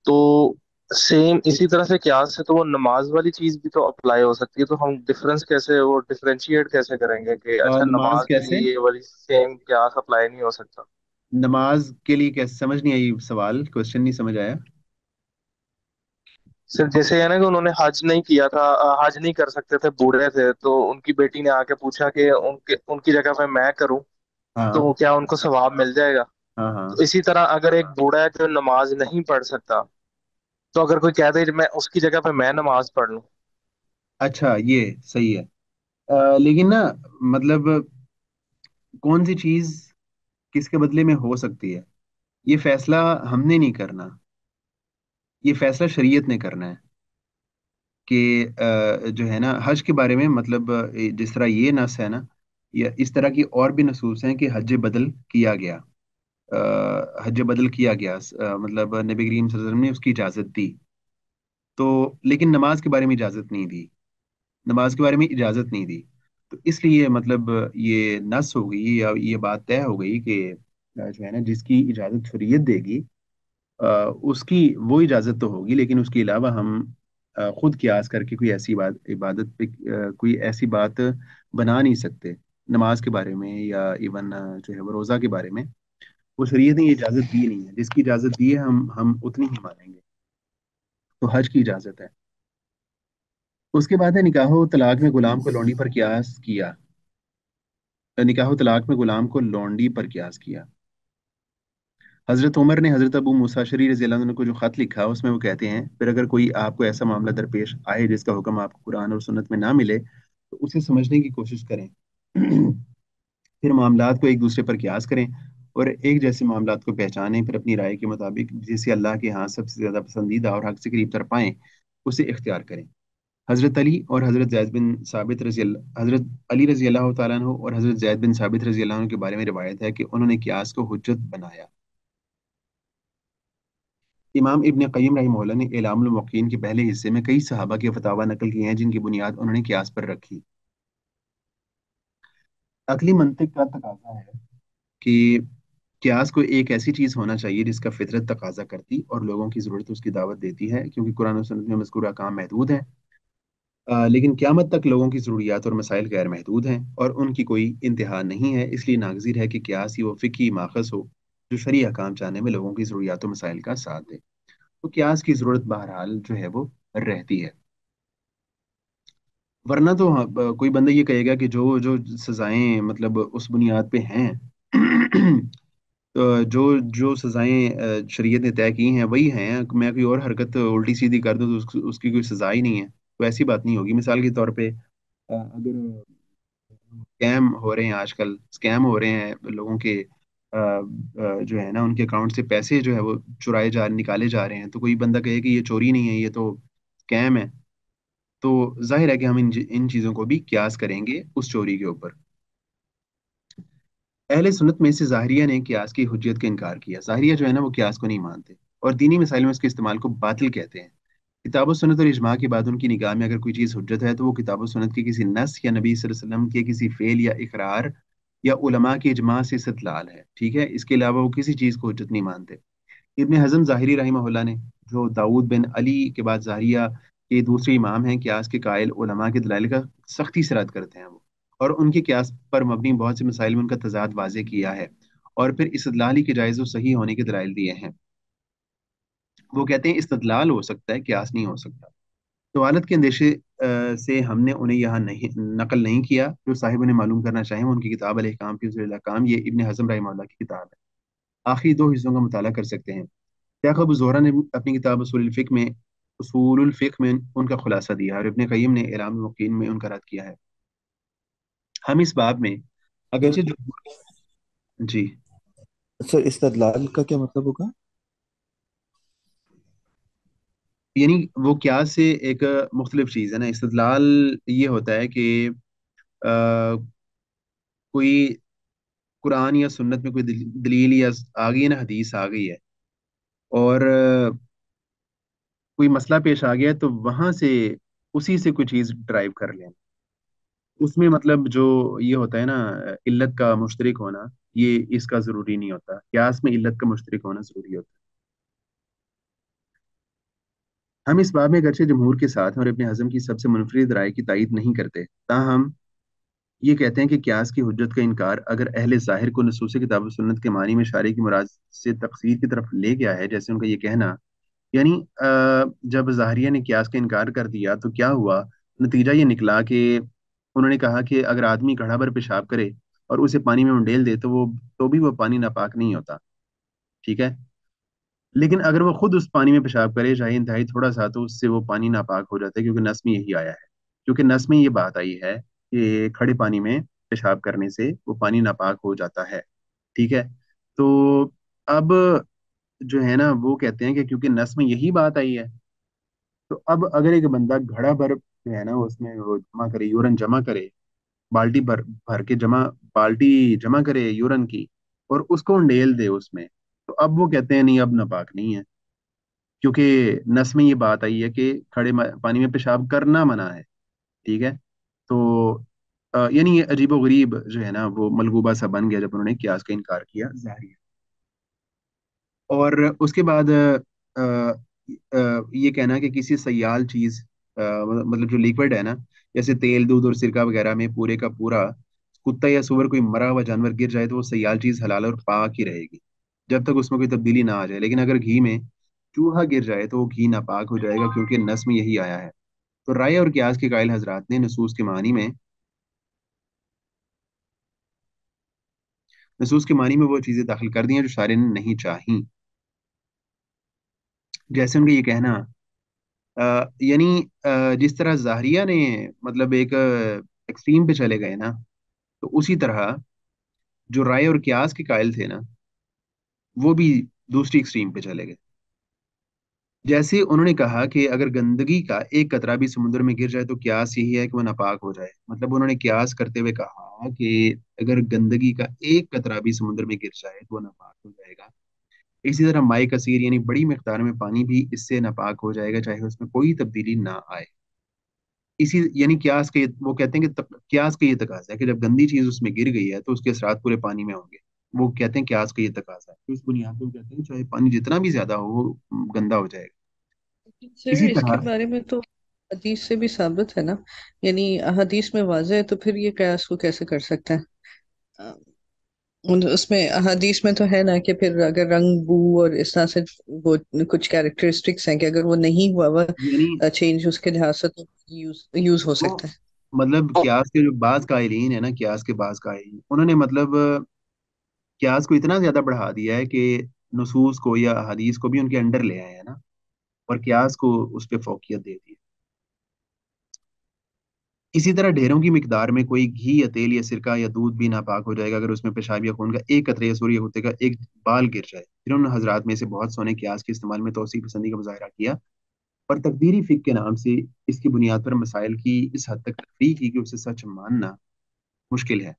तो सेम इसी तरह से क्यास से तो वो नमाज वाली चीज भी तो अप्लाई हो सकती है। तो हम डिफरेंस कैसे, वो डिफरेंशिएट कैसे करेंगे कि अच्छा नमाज नमाज के कैसे? लिए ये वाली सेम क्यास अप्लाई नहीं हो सकता। नमाज के लिए कैसे? समझ नहीं आई, सवाल क्वेश्चन नहीं समझ आया। सिर्फ जैसे है ना कि उन्होंने हज नहीं किया था, हज नहीं कर सकते थे, बूढ़े थे, तो उनकी बेटी ने आके पूछा कि उनके उनकी जगह पे मैं करूं हाँ तो क्या उनको सवाब मिल जाएगा। हाँ तो हाँ। इसी तरह अगर एक बूढ़ा है जो नमाज नहीं पढ़ सकता, तो अगर कोई कह दे मैं उसकी जगह पे मैं नमाज पढ़ लूं। अच्छा, ये सही है। लेकिन ना मतलब कौन सी चीज किसके बदले में हो सकती है, ये फैसला हमने नहीं करना। ये फैसला शरीयत ने करना है कि जो है ना हज के बारे में, मतलब जिस तरह ये नस है ना, या इस तरह की और भी नसूस हैं कि हज बदल किया गया। हज बदल किया गया, मतलब नबी करीम सल्लल्लाहु अलैहि वसल्लम ने उसकी इजाज़त दी। तो लेकिन नमाज के बारे में इजाज़त नहीं दी। नमाज के बारे में इजाज़त नहीं दी। तो इसलिए मतलब ये नस हो गई या ये बात तय हो गई कि जो है ना जिसकी इजाज़त शरीयत देगी, अ, उसकी वो इजाज़त तो होगी, लेकिन उसके अलावा हम खुद कियास करके कोई ऐसी बात इबादत पे कोई ऐसी बात बना नहीं सकते नमाज के बारे में, या इवन जो है वो रोज़ा के बारे में। वो शरीयत ने ये इजाज़त दी नहीं है, जिसकी इजाज़त दी है हम उतनी ही मानेंगे। तो हज की इजाज़त है। उसके बाद है निकाह तलाक में गुलाम को लौंडी पर कियास किया। निकाह तलाक में गुलाम को लौंडी पर कियास किया। हजरत उमर ने हजरत अबू मूसा अशरी रज़ी अल्लाह अन्हु को जो खत लिखा उसमें वो कहते हैं, फिर अगर कोई आपको ऐसा मामला दरपेश आए जिसका हुक्म आपको कुरान और सुन्नत में ना मिले तो उसे समझने की कोशिश करें। फिर मामलात को एक दूसरे पर कियास करें और एक जैसे मामलात को पहचानें, फिर अपनी राय के मुताबिक जिसे अल्लाह के यहाँ सबसे ज़्यादा पसंदीदा और हक से करीब तर पाएं उसे इख्तियार करें। हज़रत अली और हज़रत जैद बिन साबित हज़रत अली रज़ी अल्लाह तआला अन्हु और हज़रत जैद बिन साबित रज़ी अल्लाह अन्हु के बारे में रिवायत है कि उन्होंने कियास को हुज्जत बनाया। इमाम इब्न क़य्यिम रहिमहुल्लाह ने इलामुल मुवक्किन के पहले हिस्से में कई सहाबा के फतावा नकल किए हैं जिनकी बुनियाद उन्होंने कियास पर रखी। अकली मंतिक का तकाजा है कि क्यास को एक ऐसी चीज होना चाहिए जिसका फितरत तकाजा करती और लोगों की जरूरत उसकी दावत देती है, क्योंकि कुरान और सुन्नत में मज़कूरा काम महदूद है। लेकिन क़यामत तक लोगों की ज़रूरियात और मसाइल गैर महदूद हैं और उनकी कोई इंतहा नहीं है, इसलिए नागज़िर है कि क्यास ही वो फ़िकी माखज़ हो जो शरई अहकाम चाहने में लोगों की ज़रूरियात और मसाइल का साथ दे। तो क्यास की ज़रूरत बहरहाल जो है वो रहती है। वरना तो हाँ, कोई बंदा ये कहेगा कि जो जो सजाएं मतलब उस बुनियाद पे हैं तो जो जो सजाएं शरीयत ने तय की हैं वही हैं, मैं कोई और हरकत उल्टी सीधी कर दूं तो उसकी कोई सजा ही नहीं है, तो ऐसी बात नहीं होगी। मिसाल के तौर पे अगर स्कैम हो रहे हैं, आजकल स्कैम हो रहे हैं लोगों के जो है ना उनके अकाउंट से पैसे जो है वो चुराए जा निकाले जा रहे हैं, तो कोई बंदा कहे कि ये चोरी नहीं है, ये तो स्कैम है, तो जाहिर है कि हम इन चीज़ों को भी क्यास करेंगे उस चोरी के ऊपर। अहले सुन्नत में से ज़ाहिरिया ने क्यास की हुज्जत का इनकार किया। ज़ाहिरिया जो है ना वो क्यास को नहीं मानते और दीनी मिसाइल में उसके इस्तेमाल को बातिल कहते हैं। किताब सुन्नत और इजमा के बाद उनकी निगाह में अगर कोई चीज़ हुज्जत है तो वो किताब सुन्नत के किसी नस या नबी सल्लल्लाहु अलैहि वसल्लम के किसी फेल या इकरार या उलमा के इजमा से इस्तदलाल है। ठीक है, इसके अलावा वो किसी चीज़ को हुज्जत नहीं मानते। इब्न हज़म ज़ाहिरी रहमहुल्लाह ने, जो दाऊद बिन अली के बाद ज़ाहिरिया के दूसरे इमाम हैं, क्यास के कायल उलमा के दलाइल का सख्ती से रद्द करते हैं वो, और उनके क्यास पर मबनी बहुत से मसाइल में उनका तजाद वाज़े किया है और फिर इस्तदलाल ही के जायज़ और सही होने के दलाइल दिए हैं। वो कहते हैं इस्तदलाल हो सकता है, क्यास नहीं हो सकता। सवालत के अंदेशे से हमने उन्हें यहाँ नहीं नकल नहीं किया। जो साहिब उन्हें मालूम करना चाहें वो उनकी किताब अल अहकाम फी उसूल अल अहकाम, ये इब्न हज़म रहमहुल्लाह की किताब है, आखिरी दो हिस्सों का मुताला कर सकते हैं। शेख अबू ज़ोहरा ने अपनी किताब उसूलुल फ़िक़्ह में उनका खुलासा दिया है और इब्न क़य्यिम ने इलामुल मुवक्किन में उनका रद्द किया है। हम इस बाब में सर अगरचे जो जी, सर इस्तदलाल का क्या मतलब होगा? यानी वो क्या से एक मुख्तलिफ चीज़ है ना। इस्तदलाल ये होता है कि कोई कुरान या सुन्नत में कोई दलील या आ गई है ना, हदीस आ गई है और कोई मसला पेश आ गया है तो वहां से उसी से कोई चीज़ ड्राइव कर लें। उसमें मतलब जो ये होता है ना, इल्लत का मुश्तरक होना, ये इसका जरूरी नहीं होता। क्यास में इल्लत का मुश्तरक होना जरूरी होता है। हम इस बाब में अगरचे जमहूर के साथ हैं और अपने हज़म की सबसे मुनफरिद राय की तायद नहीं करते, ताहम ये कहते हैं कि क्यास की हुज्जत का इनकार अगर अहले ज़ाहिर को नसूस किताब और सुन्नत के मानी में शारी की मुराद से तकसीर की तरफ ले गया है, जैसे उनका ये कहना, यानी जब ज़ाहरिया ने क्यास का इनकार कर दिया तो क्या हुआ, नतीजा ये निकला कि उन्होंने कहा कि अगर आदमी घड़ा भर पेशाब करे और उसे पानी में उंडेल दे तो भी वो पानी नापाक नहीं होता। ठीक है, लेकिन अगर वो खुद उस पानी में पेशाब करे चाहे इंतहाई थोड़ा सा तो उससे वो पानी नापाक हो जाता है, क्योंकि नस में यही आया है। क्योंकि नस में ये बात आई है कि खड़े पानी में पेशाब करने से वो पानी नापाक हो जाता है। ठीक है, तो अब जो है ना वो कहते हैं कि क्योंकि नस में यही बात आई है, तो अब अगर एक बंदा घड़ा भर जो है ना उसमें वो जमा करे, यूरन जमा करे, बाल्टी भर भर के जमा बाल्टी जमा करे यूरन की और उसको उंडेल दे उसमें, तो अब वो कहते हैं नहीं, अब नापाक नहीं है, क्योंकि नस में ये बात आई है कि पानी में पेशाब करना मना है। ठीक है, तो यानी ये अजीबो गरीब जो है ना वो मलगूबा सा बन गया जब उन्होंने क्यास का इनकार किया ज़ाहिर। और उसके बाद ये कहना कि किसी सयाल चीज मतलब जो लिक्विड है ना, जैसे तेल दूध और सिरका वगैरह में पूरे का पूरा कुत्ता या सूअर कोई मरा हुआ जानवर गिर जाए तो वो सयाल चीज हलाल और पाक ही रहेगी जब तक उसमें कोई तब्दीली ना आ जाए। लेकिन अगर घी में चूहा गिर जाए तो वो घी नापाक हो जाएगा, क्योंकि नस में यही आया है। तो राय और क्यास के कायल हजरात ने नसूस के मानी में نصوص کے معنی میں وہ چیزیں داخل کر دی ہیں جو شاعر نے نہیں چاہیں. جیسے ان کا یہ کہنا یعنی جس طرح ظاہریہ نے مطلب ایک ایکسٹریم پہ چلے گئے نا، تو اسی طرح جو رائے اور قیاس کے قائل تھے نا، وہ بھی دوسری ایکسٹریم پہ چلے گئے. جیسے انہوں نے کہا کہ اگر گندگی کا ایک قطرہ بھی سمندر میں گر جائے تو قیاس یہی ہے کہ وہ ناپاک ہو جائے. مطلب انہوں نے قیاس کرتے ہوئے کہا کہ اگر گندگی کا ایک قطرہ بھی سمندر میں گر جائے تو وہ ناپاک ہو جائے گا. اسی طرح مائع کثیر یعنی بڑی مقدار میں پانی بھی اس سے ناپاک ہو جائے گا چاہے اس میں کوئی تبدیلی نہ آئے. اسی یعنی قیاس کے وہ کہتے ہیں کہ قیاس کا یہ تقاضا ہے کہ جب گندی چیز اس میں گر گئی ہے تو اس کے اثرات پورے پانی میں ہوں گے. وہ کہتے ہیں قیاس کا یہ تقاضا ہے، تو اس بنیاد پہ وہ کہتے ہیں چاہے پانی جتنا بھی زیادہ ہو وہ گندا ہو جائے گا. سر اسی اس کے طرح بارے میں تو حدیث سے بھی ثابت ہے نا، یعنی حدیث میں واضح ہے، تو پھر یہ قیاس کو کیسے کر سکتے ہیں؟ اس میں حدیث میں تو ہے نا کہ پھر اگر رنگ بو اور اس طرح سے وہ کچھ کیریکٹرسٹکس ہیں کہ اگر وہ نہیں ہوا یعنی وہ چینج اس کے لحاظ سے تو یوز ہو وہ سکتا ہے. مطلب قیاس کے جو بعض قائلین ہیں نا، قیاس کے بعض قائلین انہوں نے مطلب قیاس کو اتنا زیادہ بڑھا دیا ہے کہ نصوص کو یا حدیث کو بھی ان کے انڈر لے آئے ہیں نا، اور قیاس کو اس پہ فوقیت دے دی. اسی طرح ڈھیروں کی مقدار میں کوئی گھی یا تیل یا سرکہ یا دودھ بھی ناپاک ہو جائے گا اگر اس میں پیشاب یا خون کا ایک قطرے یا سوری ہوتے کا ایک بال گر جائے. پھر ان حضرات میں سے بہت سو نے قیاس کے استعمال میں توسیع پسندی کا مظاہرہ کیا اور تقدیری فقہ کے نام سے اس کی بنیاد پر مسائل کی اس حد تک تفریح کی کہ اسے سچ ماننا مشکل ہے.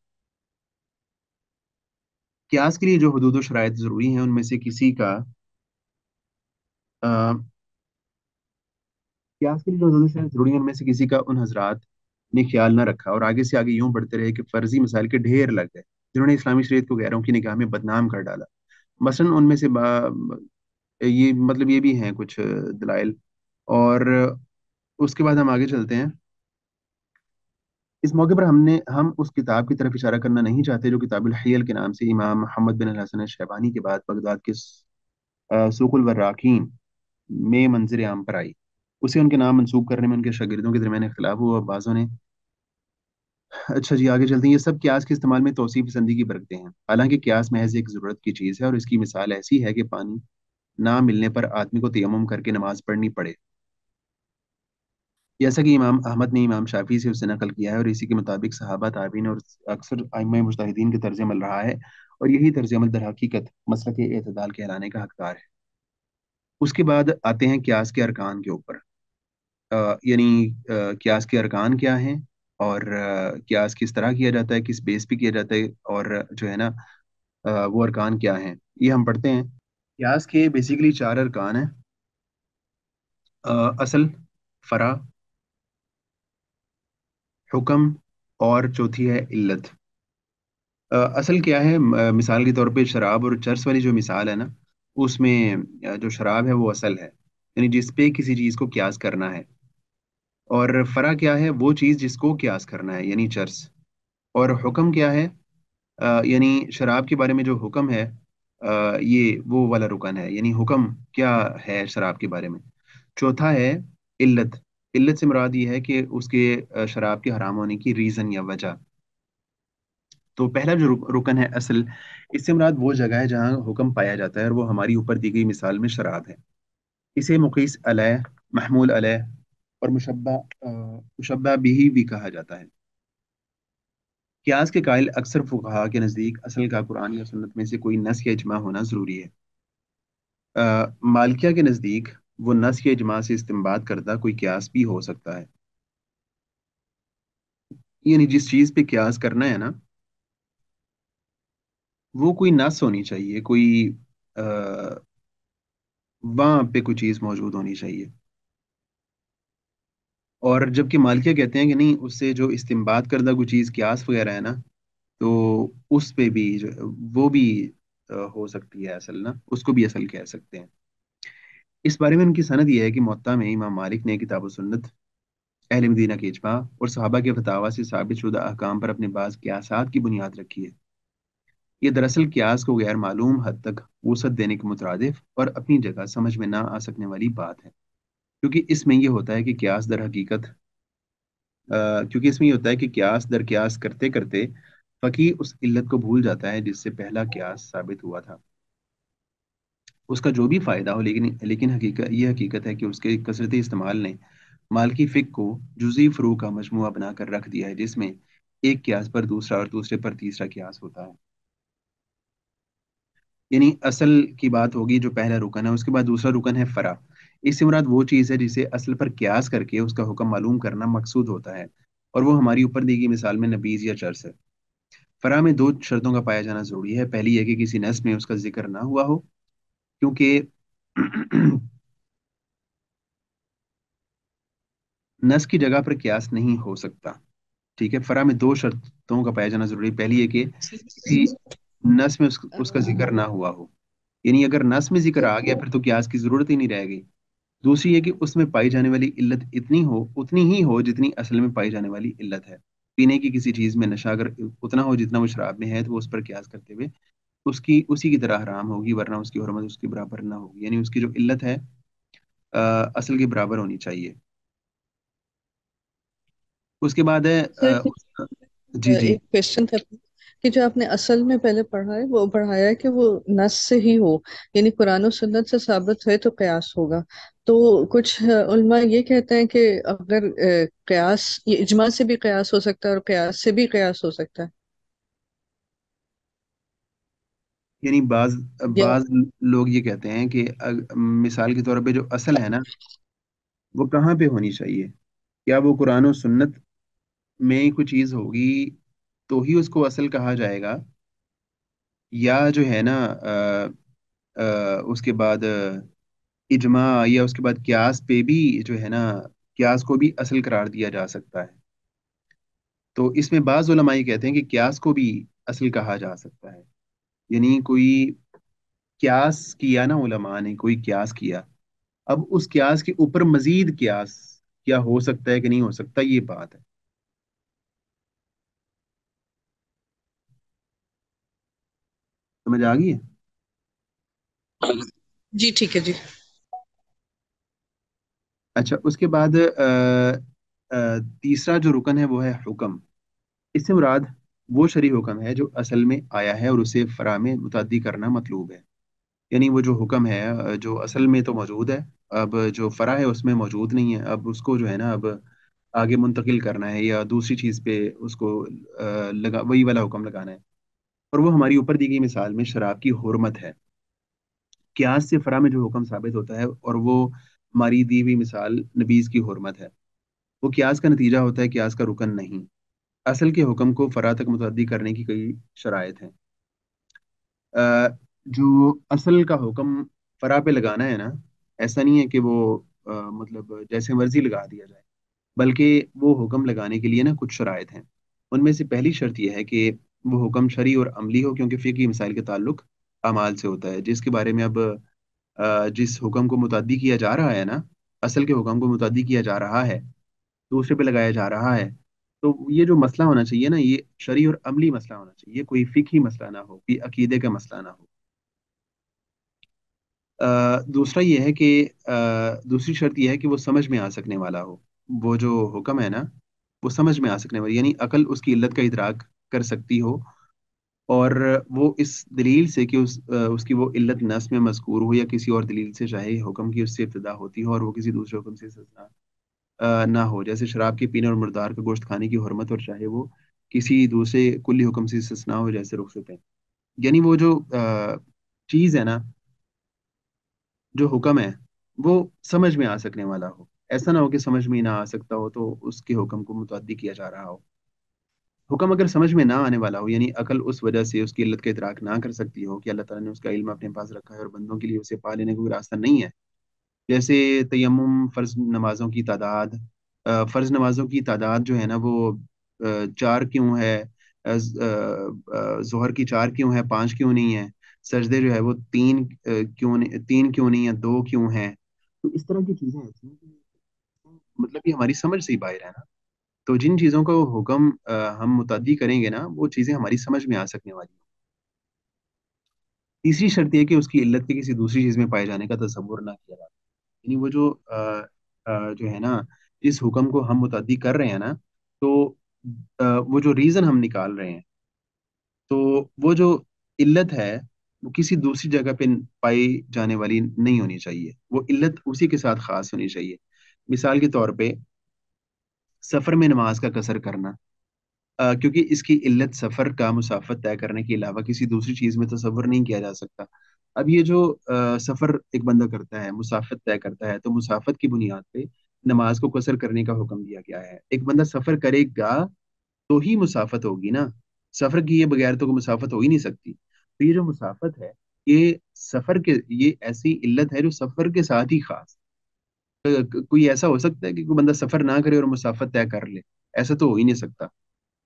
قیاس کے لیے جو حدود و شرائط ضروری ہیں ان میں سے کسی کا قیاس کے لیے جو حدود و شرائط ضروری ہیں ان میں سے کسی کا ان حضرات نے خیال نہ رکھا اور آگے سے آگے یوں بڑھتے رہے کہ فرضی مسائل کے ڈھیر لگ گئے جنہوں نے اسلامی شریعت کو غیروں کی نگاہ میں بدنام کر ڈالا. مثلاً ان میں سے یہ مطلب یہ بھی ہیں کچھ دلائل. اور اس کے بعد ہم آگے چلتے ہیں. اس موقع پر ہم اس کتاب کی طرف اشارہ کرنا نہیں چاہتے جو کتاب الحیل کے نام سے امام محمد بن الحسن شیبانی کے بعد بغداد کے سوق الوراقین میں منظر عام پر آئی. اسے ان کے نام منسوب کرنے میں ان کے شاگردوں کے درمیان اختلاف ہوا اور بعضوں نے. اچھا جی آگے چلتے ہیں. یہ سب قیاس کے استعمال میں توسیع پسندی کی برکتیں ہیں. حالانکہ قیاس محض ایک ضرورت کی چیز ہے اور اس کی مثال ایسی ہے کہ پانی نہ ملنے پر آدمی کو تیمم کر کے نماز پڑھنی پڑے، جیسا کہ امام احمد نے امام شافعی سے اس سے نقل کیا ہے، اور اسی کے مطابق صحابہ تابعین اور اکثر ائمہ مجتہدین کے طرز عمل رہا ہے، اور یہی طرز عمل در حقیقت مسلک اعتدال کہلانے کا حقدار ہے. اس کے بعد آتے ہیں قیاس کے ارکان کے اوپر. یعنی قیاس کے ارکان کیا ہیں اور قیاس کس طرح کیا جاتا ہے، کس بیس پہ کیا جاتا ہے، اور جو ہے نا وہ ارکان کیا ہیں یہ ہم پڑھتے ہیں. قیاس کے بیسیکلی 4 ارکان ہیں. اصل، فرع، حکم، اور چوتھی ہے علت. اصل کیا ہے؟ مثال کے طور پہ شراب اور چرس والی جو مثال ہے نا، اس میں جو شراب ہے وہ اصل ہے، یعنی جس پہ کسی چیز کو قیاس کرنا ہے. اور فرع کیا ہے؟ وہ چیز جس کو قیاس کرنا ہے، یعنی چرس. اور حکم کیا ہے؟ یعنی شراب کے بارے میں جو حکم ہے یہ وہ والا رکن ہے، یعنی حکم کیا ہے شراب کے بارے میں. چوتھا ہے علت. علت سے مراد یہ ہے کہ اس کے شراب کے حرام ہونے کی ریزن یا وجہ. تو پہلا جو رکن ہے اصل، اس سے مراد وہ جگہ ہے جہاں حکم پایا جاتا ہے، اور وہ ہماری اوپر دی گئی مثال میں شراب ہے. اسے مقیس علیہ، محمول علیہ اور مشبہ بھی کہا جاتا ہے. قیاس کے قائل اکثر فقہا کے نزدیک اصل کا قرآن یا سنت میں سے کوئی نص یا اجماع ہونا ضروری ہے. مالکیہ کے نزدیک وہ نص یا اجماع سے استنباط کردہ کوئی قیاس بھی ہو سکتا ہے. یعنی جس چیز پہ قیاس کرنا ہے نا، وہ کوئی نص ہونی چاہیے، کوئی وہاں پہ کوئی چیز موجود ہونی چاہیے. اور جبکہ مالکیہ کہتے ہیں کہ نہیں، اس سے جو استنباط کردہ کوئی چیز قیاس وغیرہ ہے نا، تو اس پہ بھی وہ بھی ہو سکتی ہے اصل نا، اس کو بھی اصل کہہ سکتے ہیں. اس بارے میں ان کی سند یہ ہے کہ موطا میں امام مالک نے کتاب و سنت، اہل مدینہ کے اجماع اور صحابہ کے فتاوی سے ثابت شدہ احکام پر اپنے بعض قیاسات کی بنیاد رکھی ہے. یہ دراصل قیاس کو غیر معلوم حد تک وسعت دینے کے مترادف اور اپنی جگہ سمجھ میں نہ آ سکنے والی بات ہے، کیونکہ اس میں یہ ہوتا ہے کہ قیاس در حقیقت کیونکہ اس میں یہ ہوتا ہے کہ قیاس در قیاس کرتے کرتے فقih اس علت کو بھول جاتا ہے جس سے پہلا قیاس ثابت ہوا تھا، اس کا جو بھی فائدہ ہو، لیکن حقیقت ہے کہ اس کے کثرت استعمال نے مالکی فقہ کو جزئی فروع کا مجموعہ بنا کر رکھ دیا ہے، جس میں ایک قیاس پر دوسرا اور دوسرے پر تیسرا قیاس ہوتا ہے۔ یعنی اصل کی بات ہوگی جو پہلا رکن ہے، اس کے بعد دوسرا رکن ہے فرع۔ اس سے مراد وہ چیز ہے جسے اصل پر قیاس کر کے اس کا حکم معلوم کرنا مقصود ہوتا ہے، اور وہ ہماری اوپر دی گئی مثال میں نبیذ یا چرس ہے۔ فرع میں دو شرطوں کا پایا جانا ضروری ہے، پہلی یہ کہ کسی نص میں اس کا ذکر نہ ہوا ہو، کیونکہ نص کی جگہ پر قیاس نہیں ہو سکتا۔ ٹھیک ہے، فرع میں دو شرطوں کا پایا جانا ضروری، پہلی یہ کہ کسی نص میں اس کا ذکر نہ ہوا ہو، یعنی اگر نص میں ذکر آ گیا پھر تو قیاس کی ضرورت ہی نہیں رہے گی۔ دوسری یہ کہ اس میں پائی جانے والی علت اتنی ہی ہو جتنی اصل میں پائی جانے والی علت ہے۔ پینے کی کسی چیز میں نشہ اگر اتنا ہو جتنا وہ شراب میں ہے تو وہ اس پر قیاس کرتے ہوئے اسی کی طرح حرام ہوگی، ورنہ اس کی حرمت اس کے برابر نہ ہوگی، یعنی اس کی جو علت ہے اصل کے برابر ہونی چاہیے۔ اس کے بعد ہے سر جی جی، ایک کوشچن تھا کہ جو آپ نے اصل میں پہلے پڑھا ہے وہ پڑھایا ہے کہ وہ نص سے ہی ہو، یعنی قرآن و سنت سے ثابت ہے تو قیاس ہوگا۔ تو کچھ علماء یہ کہتے ہیں کہ اگر قیاس، یہ اجماع سے بھی قیاس ہو سکتا ہے اور قیاس سے بھی قیاس ہو سکتا ہے، یعنی بعض یا بعض لوگ یہ کہتے ہیں کہ مثال کے طور پہ جو اصل ہے نا وہ کہاں پہ ہونی چاہیے؟ کیا وہ قرآن و سنت میں کوئی چیز ہوگی تو ہی اس کو اصل کہا جائے گا، یا جو ہے نا اس کے بعد اجماع یا اس کے بعد قیاس پہ بھی جو ہے نا قیاس کو بھی اصل قرار دیا جا سکتا ہے؟ تو اس میں بعض علماء یہ کہتے ہیں کہ قیاس کو بھی اصل کہا جا سکتا ہے، یعنی کوئی قیاس کیا نا، علماء نے کوئی قیاس کیا، اب اس قیاس کے اوپر مزید قیاس کیا ہو سکتا ہے کہ نہیں ہو سکتا، یہ بات ہے۔ سمجھ آ گئی ہے؟ جی ٹھیک ہے جی۔ اچھا، اس کے بعد تیسرا جو رکن ہے وہ ہے حکم۔ اس سے مراد وہ شرعی حکم ہے جو اصل میں آیا ہے اور اسے فرع میں متعدی کرنا مطلوب ہے، یعنی وہ جو حکم ہے جو اصل میں تو موجود ہے، اب جو فرع ہے اس میں موجود نہیں ہے، اب اس کو جو ہے نا اب آگے منتقل کرنا ہے یا دوسری چیز پہ اس کو وہی والا حکم لگانا ہے، اور وہ ہماری اوپر دی گئی مثال میں شراب کی حرمت ہے۔ قیاس سے فرع میں جو حکم ثابت ہوتا ہے اور وہ ہماری دی ہوئی مثال نبیذ کی حرمت ہے، وہ قیاس کا نتیجہ ہوتا ہے، قیاس کا رکن نہیں۔ اصل کے حکم کو فرع تک متعدی کرنے کی کئی شرائط ہیں۔ جو اصل کا حکم فرع پہ لگانا ہے نا، ایسا نہیں ہے کہ وہ مطلب جیسے مرضی لگا دیا جائے، بلکہ وہ حکم لگانے کے لیے نا کچھ شرائط ہیں۔ ان میں سے پہلی شرط یہ ہے کہ وہ حکم شرعی اور عملی ہو، کیونکہ فقہی مسائل کے تعلق اعمال سے ہوتا ہے، جس کے بارے میں اب جس حکم کو متعدی کیا جا رہا ہے نا، اصل کے حکم کو متعدی کیا جا رہا ہے، دوسرے پہ لگایا جا رہا ہے، تو یہ جو مسئلہ ہونا چاہیے نا، یہ شرعی اور عملی مسئلہ ہونا چاہیے، کوئی فقہی مسئلہ نہ ہو، کوئی عقیدے کا مسئلہ نہ ہو۔ دوسرا یہ ہے کہ دوسری شرط یہ ہے کہ وہ سمجھ میں آ سکنے والا ہو، وہ جو حکم ہے نا وہ سمجھ میں آ سکنے والا، یعنی عقل اس کی علت کا ادراک کر سکتی ہو، اور وہ اس دلیل سے کہ اس کی وہ علت نص میں مذکور ہو یا کسی اور دلیل سے، چاہے حکم کی اس سے ابتدا ہوتی ہو اور وہ کسی دوسرے حکم سے استثنا نہ ہو، جیسے شراب کے پینے اور مردار کا گوشت کھانے کی حرمت، اور چاہے وہ کسی دوسرے کلی حکم سے استثنا ہو جیسے رخصتیں، یعنی وہ جو چیز ہے نا، جو حکم ہے وہ سمجھ میں آ سکنے والا ہو، ایسا نہ ہو کہ سمجھ میں نہ آ سکتا ہو تو اس کے حکم کو متعدی کیا جا رہا ہو۔ حکم اگر سمجھ میں نہ آنے والا ہو، یعنی عقل اس وجہ سے اس کی علت کا ادراک نہ کر سکتی ہو کہ اللہ تعالیٰ نے اس کا علم اپنے پاس رکھا ہے اور بندوں کے لیے اسے پا لینے کا کوئی راستہ نہیں ہے، جیسے تیمم، فرض نمازوں کی تعداد، فرض نمازوں کی تعداد جو ہے نا وہ چار کیوں ہے، ظہر کی چار کیوں ہے، پانچ کیوں نہیں ہے، سجدے جو ہے وہ تین کیوں نہیں ہے، دو کیوں ہیں، تو اس طرح کی چیزیں ایسی ہیں کہ مطلب کہ ہماری سمجھ سے ہی باہر ہے نا، تو جن چیزوں کا حکم ہم متعدی کریں گے نا وہ چیزیں ہماری سمجھ میں آ سکنے والی ہیں۔ تیسری شرط یہ ہے کہ اس کی علت کے کسی دوسری چیز میں پائے جانے کا تصور نہ کیا جائے، یعنی وہ جو ہے نا جس حکم کو ہم متعدی کر رہے ہیں نا، تو وہ جو ریزن ہم نکال رہے ہیں तो वो जो इल्लत है वो किसी दूसरी जगह पे पाई जाने वाली नहीं होनी चाहिए, वो इल्लत उसी के साथ खास होनी चाहिए। मिसाल के तौर पे सफ़र में नमाज का कसर करना, क्योंकि इसकी इल्लत सफ़र का मुसाफत तय करने के अलावा किसी दूसरी चीज़ में तसव्वुर नहीं किया जा सकता। अब ये जो सफ़र एक बंदा करता है, मुसाफत तय करता है, तो मुसाफत की बुनियाद पे नमाज को कसर करने का हुक्म दिया गया है। एक बंदा सफ़र करेगा तो ही मुसाफत होगी ना, सफ़र किए बगैर तो कोई मुसाफत हो ही नहीं सकती। तो ये जो मुसाफत है, ये सफ़र के, ये ऐसी इल्लत है जो सफ़र के साथ ही खास। कोई ऐसा हो सकता है कि कोई बंदा सफ़र ना करे और मुसाफत तय कर ले? ऐसा तो हो ही नहीं सकता।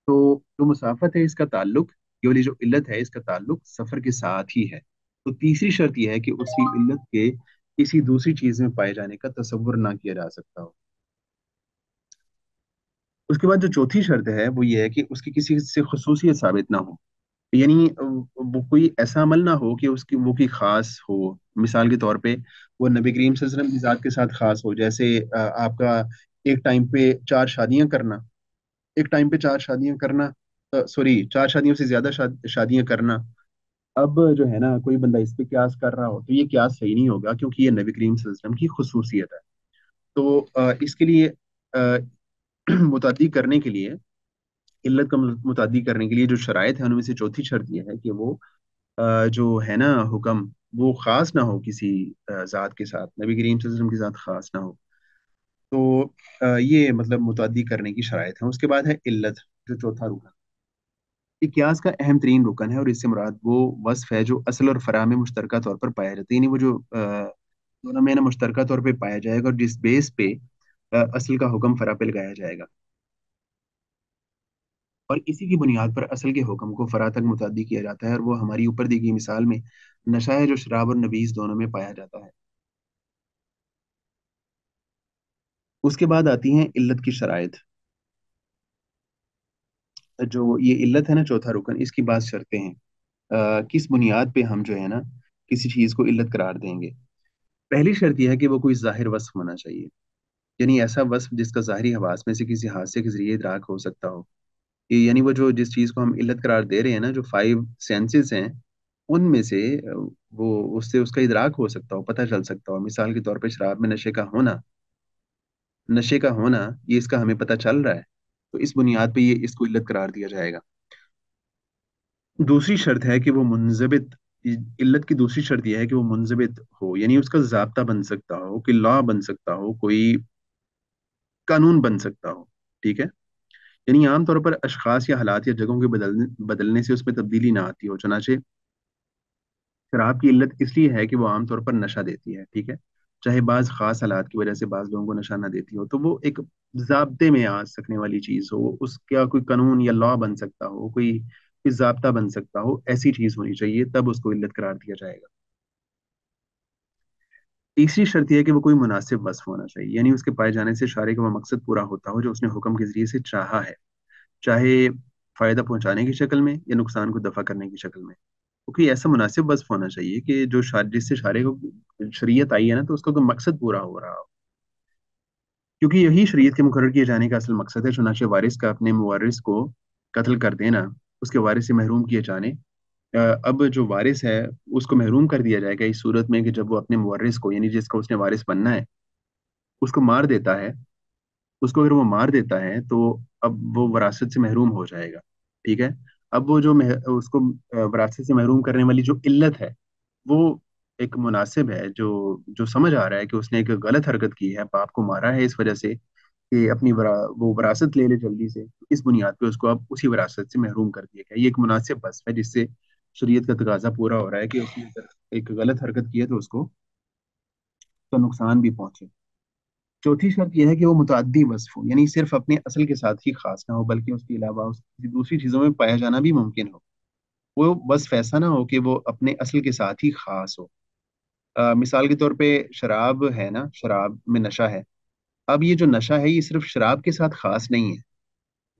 तो जो मुसाफत है इसका ताल्लुक, ये वाली जो इल्लत है इसका ताल्लुक सफर के साथ ही है। तो तीसरी शर्त यह है कि उसकी इल्लत के किसी दूसरी चीज में पाए जाने का तसव्वुर ना किया जा सकता हो। उसके बाद जो चौथी शर्त है वो ये है कि उसकी किसी से खसूसियत साबित ना हो, यानी वो कोई ऐसा अमल ना हो कि उसकी वो की खास हो। मिसाल के तौर पे वो नबी करीम सल्लल्लाहु अलैहि वसल्लम की जात के साथ खास हो, जैसे आपका एक टाइम पे चार शादियां करना, एक टाइम पे चार शादियां करना, सॉरी, चार शादियों से ज्यादा शादियां करना। अब जो है ना, कोई बंदा इस पे क्यास कर रहा हो तो ये क्यास सही नहीं होगा, क्योंकि ये नबी करीम सल्लल्लाहु अलैहि वसल्लम की खुसूसियत है। तो इसके लिए मुतादी करने के लिए, इल्लत का मुतादी करने के लिए जो शराइत है उनमें से चौथी शर्त यह है कि वो जो है ना हुक्म, वो खास ना हो किसी जात के साथ, नबी करीम सल्लल्लाहु अलैहि वसल्लम के साथ खास ना हो। तो ये मतलब मुतादी करने की शराइत है। उसके बाद है इल्लत, जो चौथा रुकन। ये कियास का अहम तरीन रुकन है, और इससे मुराद वो वस्फ है जो असल और फरा में मुश्तरका तौर पर पाया जाता है, यानी वो जो दोनों में ना मुश्तरका तौर पे पाया जाएगा, और जिस बेस पे असल का हुक्म फरा पे लगाया जाएगा, और इसी की बुनियाद पर असल के हुक्म को फरा तक मुतद्दी किया जाता है। और वो हमारी ऊपर दी गई मिसाल में नशा है, जो शराब और नबीज दोनों में पाया जाता है। उसके बाद आती हैं इल्लत की शराइत। जो ये इल्लत है ना, चौथा रुकन, इसकी बात शर्तें हैं। किस बुनियाद पे हम जो है ना किसी चीज को इल्लत करार देंगे। पहली शर्त यह है कि वो कोई जाहिर वस्फ होना चाहिए, यानी ऐसा वस्फ जिसका ज़ाहिरी हवास में से किसी हादसे के जरिए इदराक हो सकता हो। यानी वो जो जिस चीज़ को हम इल्लत करार दे रहे हैं ना, जो फाइव सेंसेस हैं, उनमें से वो उससे उसका इदराक हो सकता हो, पता चल सकता हो। मिसाल के तौर पे शराब में नशे का होना, नशे का होना, ये इसका हमें पता चल रहा है, तो इस बुनियाद पे ये इसको इल्लत करार दिया जाएगा। दूसरी शर्त है कि वो मुंजबित, इल्लत की दूसरी शर्त यह है कि वो मुंजबित हो, यानी उसका ज़ाब्ता बन सकता हो, कि लॉ बन सकता हो, कोई कानून बन सकता हो। ठीक है, यानी आमतौर पर अशखास या हालात या जगहों के बदलने बदलने से उसमें तब्दीली ना आती हो। चनाचे शराब की इल्लत इसलिए है कि वो आमतौर पर नशा देती है, ठीक है, चाहे बाज खास हालात की वजह से बाज लोगों को नशा ना देती हो, तो वो एक जाब्ते में आ सकने वाली चीज हो, उसका कोई कानून या लॉ बन सकता हो, कोई जाब्ता बन सकता हो, ऐसी चीज होनी चाहिए, तब उसको इल्लत करार दिया जाएगा। तीसरी शर्त यह है कि वो कोई मुनासिब वस्फ होना चाहिए, यानी उसके पाए जाने से शारे का वो मकसद पूरा होता हो जो उसने हुक्म के जरिए से चाहा है, चाहे फायदा पहुंचाने की शक्ल में या नुकसान को दफा करने की शक्ल में। क्योंकि ऐसा मुनासिब वस्फ होना चाहिए कि जो जिससे शारे को शरीयत आई है ना, तो उसका कोई मकसद पूरा हो रहा हो, क्योंकि यही शरीयत के मुकर्रर किए जाने का असल मकसद है। चुनाचे वारिस का अपने मुवारिस को कत्ल कर देना, उसके वारिस से महरूम किए जाने। अब जो वारिस है उसको महरूम कर दिया जाएगा इस सूरत में कि जब वो अपने मुवारिस को, यानी जिसका उसने वारिस बनना है, उसको मार देता है। उसको अगर वो मार देता है तो अब वो वरासत से महरूम हो जाएगा। ठीक है, अब वो जो उसको वरासत से महरूम करने वाली जो इल्लत है, वो एक मुनासिब है, जो समझ आ रहा है कि उसने एक गलत हरकत की है, बाप को मारा है इस वजह से कि वो वरासत ले ले जल्दी से, इस बुनियाद पे उसको अब उसी वरासत से महरूम कर दिया गया। ये एक मुनासिब बस है जिससे शरीयत का तकाजा पूरा हो रहा है कि उसने अगर एक गलत हरकत की है तो उसको तो नुकसान भी पहुंचे। चौथी शर्त यह है कि वो मुतअद्दी वस्फ हो, यानी सिर्फ अपने असल के साथ ही खास ना हो, बल्कि उसके अलावा उसकी दूसरी चीज़ों में पाया जाना भी मुमकिन हो। वो बस ऐसा ना हो कि वो अपने असल के साथ ही खास हो। मिसाल के तौर पे शराब है ना, शराब में नशा है। अब ये जो नशा है ये सिर्फ शराब के साथ खास नहीं है,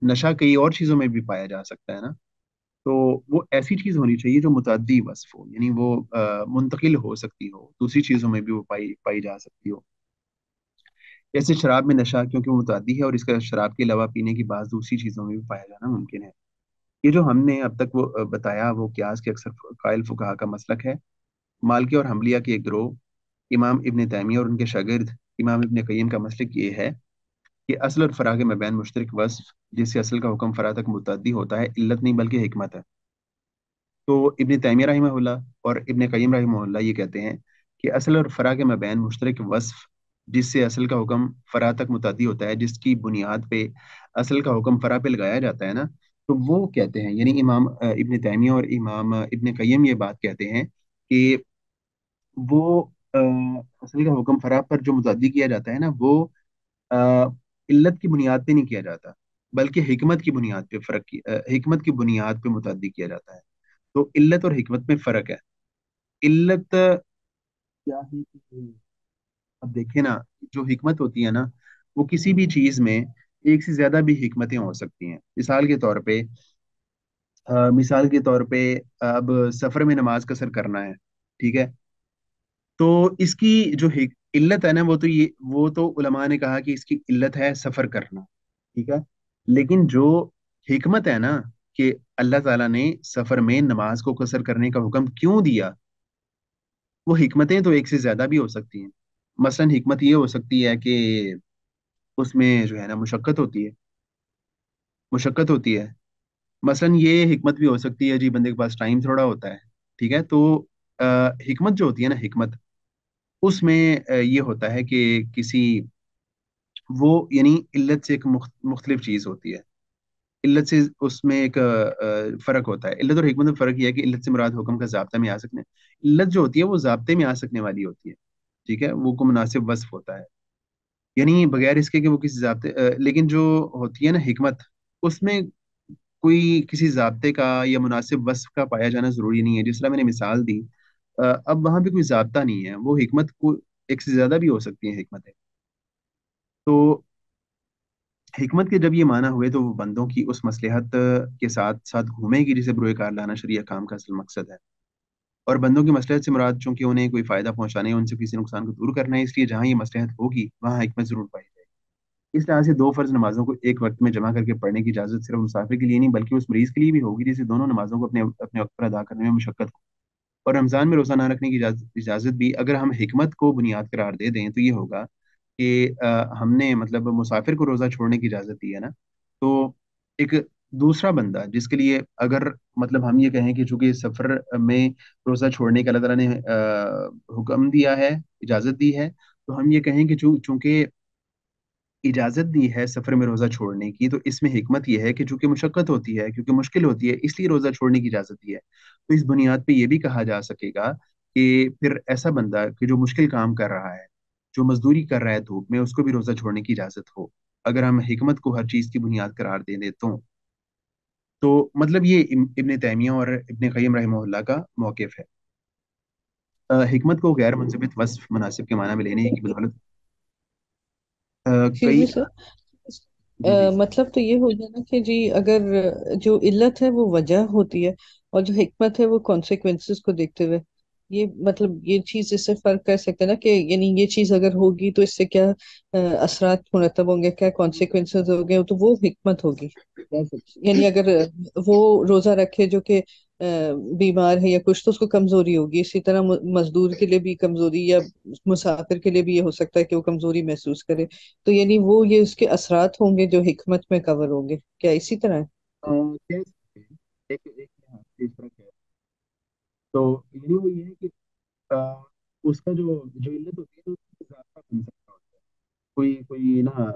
नशा कई और चीज़ों में भी पाया जा सकता है ना। तो वो ऐसी चीज़ होनी चाहिए जो मुतअद्दी वस्फ हो, यानी वो मुंतकिल हो सकती हो, दूसरी चीज़ों में भी वो पाई पाई जा सकती हो। जैसे शराब में नशा, क्योंकि वो मुतअद्दी है और इसका शराब के अलावा पीने की बात दूसरी चीज़ों में भी पाया जाना मुमकिन है। یہ جو ہم نے اب تک وہ بتایا وہ قیاس کے اکثر قائل فقہا کا مسلک ہے۔ مالکی اور حنبلیہ کے ایک گروہ، امام ابن تیمیہ اور ان کے شاگرد امام ابن قیم کا مسلک یہ ہے کہ اصل اور فرع کے مابین مشترک وصف جس سے اصل کا حکم فرع تک متعدی ہوتا ہے علت نہیں بلکہ حکمت ہے۔ تو ابن تیمیہ رحمہ اللہ اور ابن قیم رحمہ اللہ یہ کہتے ہیں کہ اصل اور فرع کے مابین مشترک وصف جس سے اصل کا حکم فرع تک متعدی ہوتا ہے، جس کی بنیاد پہ اصل کا حکم فرع پہ لگایا جاتا ہے نا، تو وہ کہتے ہیں، یعنی امام ابن تیمیہ اور امام ابن قیم یہ بات کہتے ہیں کہ وہ آ، اصل کا حکم فرع پر جو متعدی کیا جاتا ہے نا، وہ علت کی بنیاد پہ نہیں کیا جاتا بلکہ حکمت کی بنیاد پہ حکمت کی بنیاد پہ متعدی کیا جاتا ہے۔ تو علت اور حکمت میں فرق ہے۔ علت کیا ہے کہ اب دیکھیں نا، جو حکمت ہوتی ہے نا، وہ کسی بھی چیز میں ایک سے زیادہ بھی حکمتیں ہو سکتی ہیں۔ مثال کے طور پہ اب سفر میں نماز قصر کرنا ہے، ٹھیک ہے؟ تو اس کی جو علت ہے نا، وہ تو علماء نے کہا کہ اس کی علت ہے سفر کرنا، ٹھیک ہے؟ لیکن جو حکمت ہے نا کہ اللہ تعالیٰ نے سفر میں نماز کو قصر کرنے کا حکم کیوں دیا، وہ حکمتیں تو ایک سے زیادہ بھی ہو سکتی ہیں۔ مثلا حکمت یہ ہو سکتی ہے کہ اس میں جو ہے نا مشقت ہوتی ہے۔ مثلا یہ حکمت بھی ہو سکتی ہے جی، بندے کے پاس ٹائم تھوڑا ہوتا ہے، ٹھیک ہے؟ تو حکمت جو ہوتی ہے نا، حکمت اس میں یہ ہوتا ہے کہ کسی وہ یعنی علت سے ایک مختلف چیز ہوتی ہے۔ علت سے اس میں ایک فرق ہوتا ہے۔ علت اور حکمت میں فرق یہ ہے کہ علت سے مراد حکم کا ضابطہ میں آ سکنے، علت جو ہوتی ہے وہ ضابطے میں آ سکنے والی ہوتی ہے، ٹھیک ہے؟ وہ کو مناسب وصف ہوتا ہے، یعنی بغیر اس کے کہ وہ کسی ضابطے لیکن جو ہوتی ہے نا حکمت، اس میں کوئی کسی ضابطے کا یا مناسب وصف کا پایا جانا ضروری نہیں ہے۔ جس طرح میں نے مثال دی، اب وہاں پہ کوئی ضابطہ نہیں ہے، وہ حکمت کو ایک سے زیادہ بھی ہو سکتی ہیں حکمتیں۔ تو حکمت کے جب یہ معنی ہوئے تو وہ بندوں کی اس مصلحت کے ساتھ ساتھ گھومے گی جسے بروئے کار لانا شرعیہ کام کا اصل مقصد ہے، اور بندوں کی مصلحت سے مراد چونکہ انہیں کوئی فائدہ پہنچانے یا ان سے کسی نقصان کو دور کرنا ہے، اس لیے جہاں یہ مصلحت ہوگی وہاں حکمت ضرور پائی جائے گی۔ اس لحاظ سے دو فرض نمازوں کو ایک وقت میں جمع کر کے پڑھنے کی اجازت صرف مسافر کے لیے نہیں بلکہ اس مریض کے لیے بھی ہوگی جسے دونوں نمازوں کو اپنے اپنے وقت پر ادا کرنے میں مشقت ہو۔ اور رمضان میں روزہ نہ رکھنے کی اجازت بھی اگر ہم حکمت کو بنیاد قرار دے دیں تو یہ ہوگا کہ ہم نے مطلب مسافر کو روزہ چھوڑنے کی اجازت دی ہے نا، تو ایک دوسرا بندہ جس کے لیے اگر مطلب ہم یہ کہیں کہ چونکہ سفر میں روزہ چھوڑنے کا اللہ تعالیٰ نے حکم دیا ہے، اجازت دی ہے، تو ہم یہ کہیں کہ چونکہ اجازت دی ہے سفر میں روزہ چھوڑنے کی، تو اس میں حکمت یہ ہے کہ چونکہ مشقت ہوتی ہے، کیونکہ مشکل ہوتی ہے، اس لیے روزہ چھوڑنے کی اجازت دی ہے۔ تو اس بنیاد پہ یہ بھی کہا جا سکے گا کہ پھر ایسا بندہ کہ جو مشکل کام کر رہا ہے، جو مزدوری کر رہا ہے دھوپ میں، اس کو بھی روزہ چھوڑنے کی اجازت ہو، اگر ہم حکمت کو ہر چیز کی بنیاد قرار دے دیں تو مطلب یہ ابن تیمیہ اور ابن قیم رحمہ اللہ کا موقف ہے۔ حکمت کو غیر منضبط وصف مناسب کے معنی میں لینے کی بدولت ایکسکیوز کئی می سر، جی جی مطلب تو یہ ہو گیا نا کہ جی اگر جو علت ہے وہ وجہ ہوتی ہے اور جو حکمت ہے وہ کانسیکوینسز کو دیکھتے ہوئے، یہ مطلب یہ چیز اس سے فرق کر سکتے ہیں نا کہ یعنی یہ چیز اگر ہوگی تو اس سے کیا اثرات مرتب ہوں گے، کیا کانسیکوینسز ہوں گے، تو وہ حکمت ہوگی۔ کہہ سکتے یعنی اگر وہ روزہ رکھے جو کہ بیمار ہے یا کچھ، تو اس کو کمزوری ہوگی، اسی طرح مزدور کے لیے بھی کمزوری، یا مسافر کے لیے بھی یہ ہو سکتا ہے کہ وہ کمزوری محسوس کرے، تو یعنی وہ یہ اس کے اثرات ہوں گے جو حکمت میں کور ہوں گے، کیا اسی طرح ہے؟ کہہ سکتے ہیں، ایک لحاظ سے اس طرح ہے، تو یعنی وہ یہ ہے کہ آ، اس کا جو علت ہوتی ہے اس کا ضابطہ بن سکتا ہوتا ہے، کوئی نا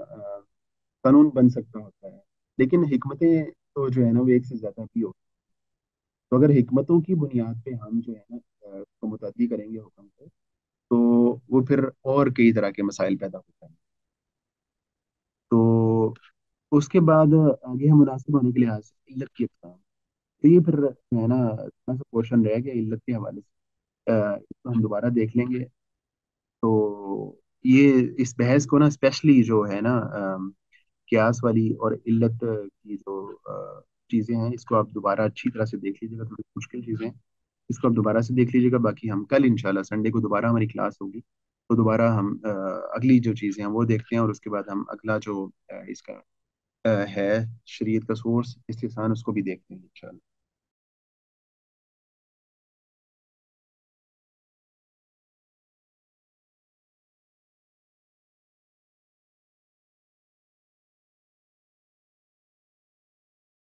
قانون بن سکتا ہوتا ہے، لیکن حکمتیں تو جو ہے نا وہ ایک سے زیادہ بھی ہوتی ہیں۔ تو اگر حکمتوں کی بنیاد پہ ہم جو ہے نا اس کو متعدی کریں گے حکم کو، تو وہ پھر اور کئی طرح کے مسائل پیدا ہوتے ہیں۔ تو اس کے بعد آگے ہم مناسب ہونے کے لحاظ سے علت کی اقسام، تو یہ پھر جو ہے نا تھوڑا سا کوشچن رہ گیا علت کے حوالے سے، اس کو ہم دوبارہ دیکھ لیں گے۔ تو یہ اس بحث کو نا اسپیشلی جو ہے نا قیاس والی اور علت کی جو چیزیں ہیں، اس کو آپ دوبارہ اچھی طرح سے دیکھ لیجیے گا، تھوڑی مشکل چیزیں ہیں، اس کو آپ دوبارہ سے دیکھ لیجیے گا۔ باقی ہم کل انشاءاللہ سنڈے کو دوبارہ ہماری کلاس ہوگی، تو دوبارہ ہم اگلی جو چیزیں ہیں وہ دیکھتے ہیں، اور اس کے بعد ہم اگلا جو اس کا है शरीयत का सोर्स, इस्तिसान उसको भी देखते हैं इंशाल्लाह।